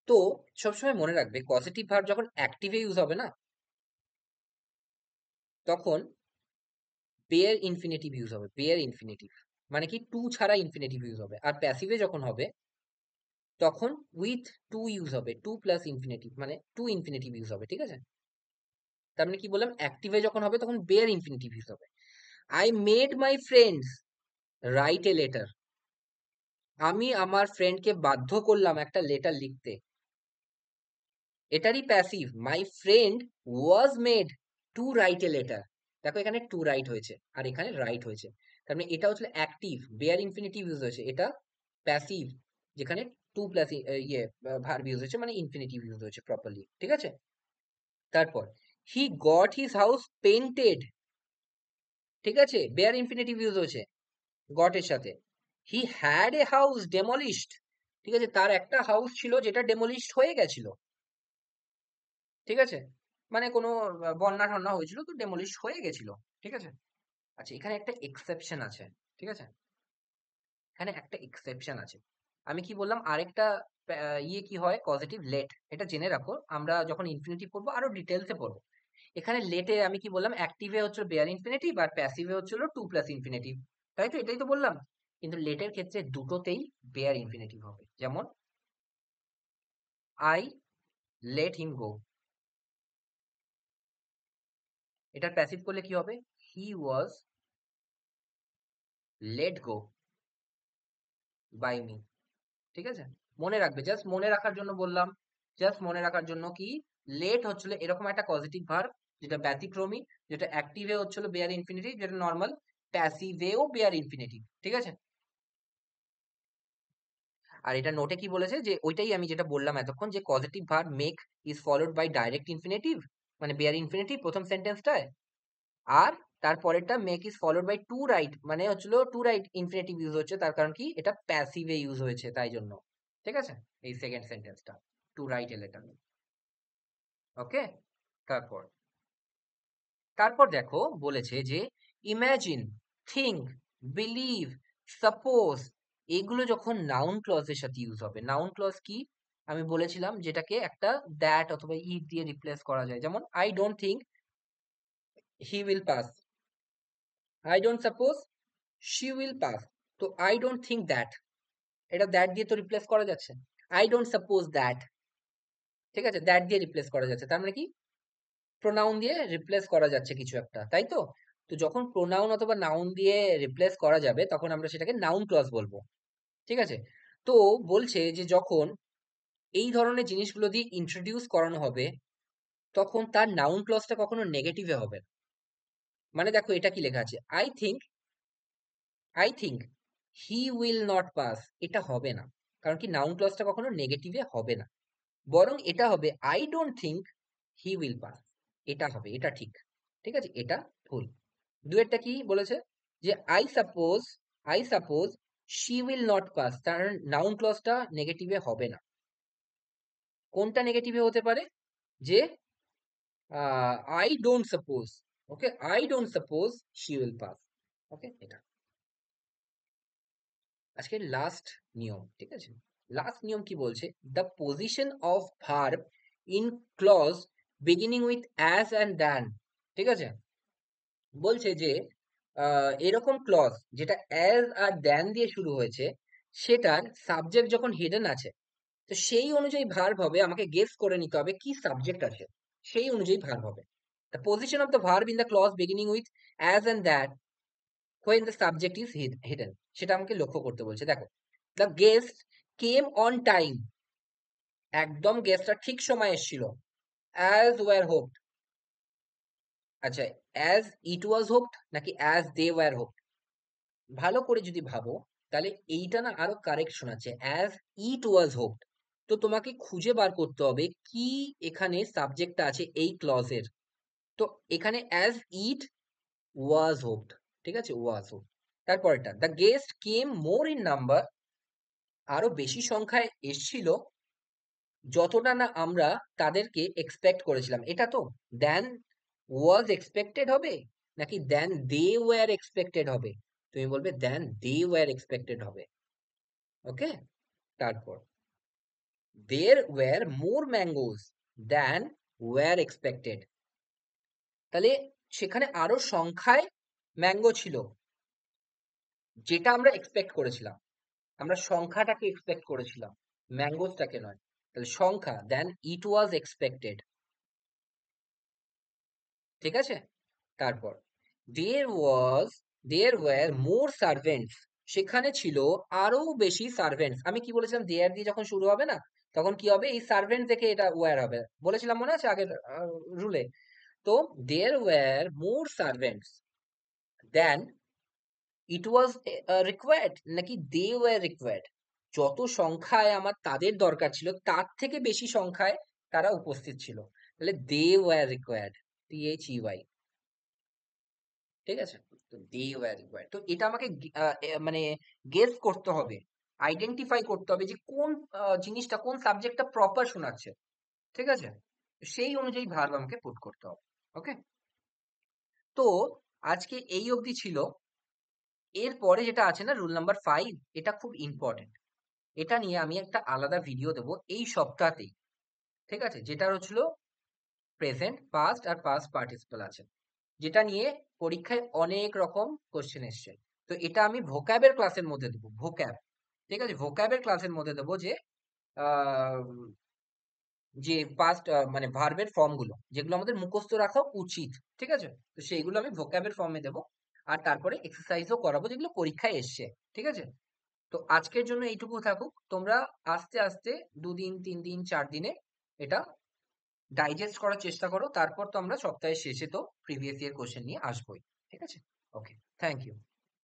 A: তো সবসময় মনে রাখবে পজিটিভ ভার্ব যখন অ্যাক্টিভে ইউজ হবে না, তখন বেয়ার ইনফিনিটিভ ইউজ হবে, বেয়ার ইনফিনিটিভ, মানে কি টু ছাড়া ইনফিনিটিভ ইউজ হবে। আর প্যাসিভে যখন হবে তখন উইথ টু ইউজ হবে, টু প্লাস ইনফিনিটিভ, মানে টু ইনফিনিটিভ ইউজ হবে, ঠিক আছে? তার মানে কি বললাম, অ্যাক্টিভে যখন হবে তখন বেয়ার ইনফিনিটিভ ইউজ হবে। I made my friends write a letter, আমি আমার ফ্রেন্ডকে বাধ্য করলাম একটা লেটার লিখতে, এটারই passive. My friend was made to write a letter, দেখো এখানে টু রাইট হয়েছে আর এখানে রাইট হয়েছে, তার মানে এটা হচ্ছে অ্যাক্টিভ, বেয়ার ইনফিনিটিভ ইউজ হয়েছে, এটা প্যাসিভ, যেখানে টু প্লাস ইয়ে ভার্ব ইউজ হয়েছে, মানে ইনফিনিটিভ ইউজ হয়েছে প্রপারলি, ঠিক আছে? তারপর he got his house painted, ঠিক আছে? বেয়ার ইনফিনিটিভ ইউজ হয়েছে গট এর সাথে। হি হ্যাড এ হাউস ডেমলিশড, ঠিক আছে? তার একটা হাউস ছিল যেটা ডেমলিশড হয়ে গেছিল, ঠিক আছে? মানে কোনো বন্যা টন্যা হয়েছিল, তো ডেমোলিশ হয়ে গেছিল। ঠিক আছে? আচ্ছা, এখানে একটা এক্সেপশন আছে। ঠিক আছে? এখানে একটা এক্সেপশন আছে। আমি কি বললাম, আরেকটা ইয়ে কি হয়, পজিটিভ লেট। এটা জেনে রাখো, আমরা যখন ইনফিনিটিভ পড়বো আরো ডিটেলসে পড়বো। এখানে লেটে আমি কি বললাম, অ্যাক্টিভে হচ্ছে বেয়ার ইনফিনিটিভ আর প্যাসিভে হচ্ছিল টু প্লাস ইনফিনিটিভ। তাই তো, এটাই তো বললাম। কিন্তু লেটের ক্ষেত্রে দুটোতেই বেয়ার ইনফিনিটিভ হবে। যেমন আই লেট হিম গো, এটার প্যাসিভ করলে কি হবে, he was let go by me. ঠিক আছে? মনে রাখবে, জাস্ট মনে রাখার জন্য বললাম। জাস্ট মনে রাখার জন্য কি, লেট হচ্ছিল এরকম একটা পজিটিভ ভার্ব, যেটা ব্যতিক্রমী, যেটা অ্যাক্টিভে হচ্ছিল বেয়ার ইনফিনিটিভ, যেটা নর্মাল প্যাসিভেও বেয়ার ইনফিনিটিভ। ঠিক আছে? আর এটা নোটে কি বলেছে, যে ওইটাই আমি যেটা বললাম এতক্ষণ, যে positive verb make is followed by direct infinitive, মানে বেয়ার ইনফিনিটিভ প্রথম সেন্টেন্সটায়। আর তারপরেরটা make is followed by to right, মানে হচ্ছিল টু রাইট ইনফিনিটিভ ইউজ হচ্ছে, তার কারণ কি এটা প্যাসিভে ইউজ হয়েছে তাই জন্য। ঠিক আছে? এই সেকেন্ড সেন্টেন্সটা টু রাইট এলেটা। ওকে? তারপর তারপর দেখো বলেছে যে ইমাজিন, থিঙ্ক, বিলিভ, সাপোজ, এগুলো যখন নাউন ক্লজের সাথে ইউজ হবে। নাউন ক্লজ কি আমি বলেছিলাম, যেটাকে একটা দ্যাট অথবা ইট দিয়ে রিপ্লেস করা যায়। যেমন I don't think he will pass, I don't suppose she will pass. তো আই ডোন্ট থিঙ্ক দ্যাট, এটা দ্যাট দিয়ে তো রিপ্লেস করা যাচ্ছে। আই ডোন্ট সাপোজ দ্যাট, ঠিক আছে, দ্যাট দিয়ে রিপ্লেস করা যাচ্ছে, তার মানে কি প্রোনাউন দিয়ে রিপ্লেস করা যাচ্ছে কিছু একটা, তাই তো? তো যখন প্রোনাউন অথবা নাউন দিয়ে রিপ্লেস করা যাবে তখন আমরা সেটাকে নাউন ক্লজ বলবো। ঠিক আছে? তো বলছে যে যখন এই ধরনের জিনিসগুলো দিয়ে ইন্ট্রোডিউস করানো হবে, তখন তার নাউন ক্লজটা কখনো নেগেটিভে হবে না। মানে দেখো এটা কি লেখা আছে, I think he will not pass, এটা হবে না। কারণ কি নাউন ক্লজটা কখনো নেগেটিভে হবে না। বরং এটা হবে I don't think he will pass, এটা হবে, এটা ঠিক। ঠিক আছে? এটা ভুল। দুয়েরটা কি বলেছে, যে I suppose she will not pass, তার নাউন ক্লজটা নেগেটিভে হবে না। কোনটা নেগেটিভে হতে পারে, যে I don't suppose, okay, I don't suppose she will pass. Okay, এটা আজকের লাস্ট নিয়ম। ঠিক আছে? লাস্ট নিয়ম কি বলছে, the position of verb in clause beginning with as and than. ঠিক আছে? বলছে যে এরকম ক্লজ যেটা অ্যাজ আর দ্যান দিয়ে শুরু হয়েছে, সেটার সাবজেক্ট যখন হিডেন আছে, তো সেই অনুযায়ী ভার্ব হবে। আমাকে গেস করে নিতে হবে কি সাবজেক্ট আছে, সেই অনুযায়ী ভার্ব হবে। The position of the verb in the clause beginning with as and that when the subject is hidden, সেটা আমাকে লক্ষ্য করতে বলছে। দেখো, the guest came on time, একদম গেস্টটা ঠিক সময় এসেছিল। অ্যাজ ওয়ার হোপড, আচ্ছা, অ্যাজ ইট ওয়াজ হোপড নাকি অ্যাজ দে ওয়ার হোপড? ভালো করে যদি ভাবো, তাহলে এইটা না আরো কারেক্ট শোনাচ্ছে, অ্যাজ ইট ওয়াজ হোপড। তো তোমাকে খুঁজে বার করতে হবে কি এখানে সাবজেক্টটা আছে এই ক্লজের। তো এখানে অ্যাজ ইট ওয়াজ হোপড, ঠিক আছে, ওয়াজ হোপড। তারপরটা, the guest came more in number, আরো বেশি সংখ্যায় এসছিল, যতটা না আমরা তাদেরকে এক্সপেক্ট করেছিলাম। এটা তো দেন ওয়াজ এক্সপেক্টেড হবে নাকি দেন দে ওয়ার এক্সপেক্টেড হবে? তুমি বলবে দেন দে ওয়ার এক্সপেক্টেড হবে। ওকে? তারপর there were more mangoes then were expected, তাহলে সেখানে আরো সংখ্যায় ম্যাঙ্গো ছিল, যেটা আমরা এক্সপেক্ট করেছিলাম। আমরা সংখ্যাটাকে এক্সপেক্ট করেছিলাম, ম্যাঙ্গোসটাকে নয়। তাহলে সংখ্যা দেন ইট ওয়াজ এক্সপেক্টেড। ঠিক আছে? তারপর দেয়ার ওয়াজ দেয়ার ওয়্যার মোর সার্ভেন্টস, সেখানে ছিল আরো বেশি সার্ভেন্টস। আমি কি বলেছিলাম, দেয়ার দিয়ে যখন শুরু হবে না, তখন কি হবে, এই সার্ভেন্ট থেকে এটা ওয়্যার হবে, বলেছিলাম মনে আছে আগের রুলে? তো দেয়ার ওয়্যার মোর সার্ভেন্টস দেন ইট ওয়াজ রিকোয়ার্ড নাকি দে ওয়্যার রিকোয়ার্ড, যত সংখ্যায় আমার তাদের দরকার ছিল তার থেকে বেশি সংখ্যায় তারা উপস্থিত ছিল। তাহলে দে ওয়্যার রিকোয়ার্ড, THEY। ঠিক আছে? তো দে ওয়্যার রিকোয়ার্ড, তো এটা আমাকে মানে গেস করতে হবে, আইডেন্টিফাই করতে হবে যে কোন জিনিসটা, কোন সাবজেক্টটা প্রপার শোনাচ্ছে। ঠিক আছে? সেই অনুযায়ী ভার্ব আমাকে পুট করতে হবে। ওকে, তো আজকে এই অবধি ছিল। এরপরে যেটা আছে না, রুল নাম্বার 5, এটা খুব ইম্পর্টেন্ট। এটা নিয়ে আমি একটা আলাদা ভিডিও দেবো এই সপ্তাহতেই, ঠিক আছে? যেটা হচ্ছিল প্রেজেন্ট, পাস্ট আর পাস্ট পার্টিসিপল আছে, যেটা নিয়ে পরীক্ষায় অনেক রকম কোশ্চেন এসছে। তো এটা আমি ভোক্যাবের ক্লাসের মধ্যে দেবো, ভোক্যাব, ঠিক আছে? ভোক্যাবের ক্লাসের মধ্যে দেবো যে আহ, যে পাস্ট মানে ভার্বের ফর্ম গুলো যেগুলো আমাদের মুখস্থ রাখা উচিত, ঠিক আছে? তো সেইগুলো আমি ভোক্যাবের ফর্মে দেবো। আর তারপরে এক্সারসাইজও করাবো যেগুলো পরীক্ষায় এসছে, ঠিক আছে? তো আজকের জন্য এইটুকু থাকুক। তোমরা আস্তে আস্তে 2 দিন 3 দিন 4 দিনে এটা ডাইজেস্ট করার চেষ্টা করো। তারপর তো আমরা সপ্তাহের শেষে তো প্রিভিয়াস ইয়ার কোশ্চেন নিয়ে আসবোই, ঠিক আছে? ওকে, থ্যাংক ইউ।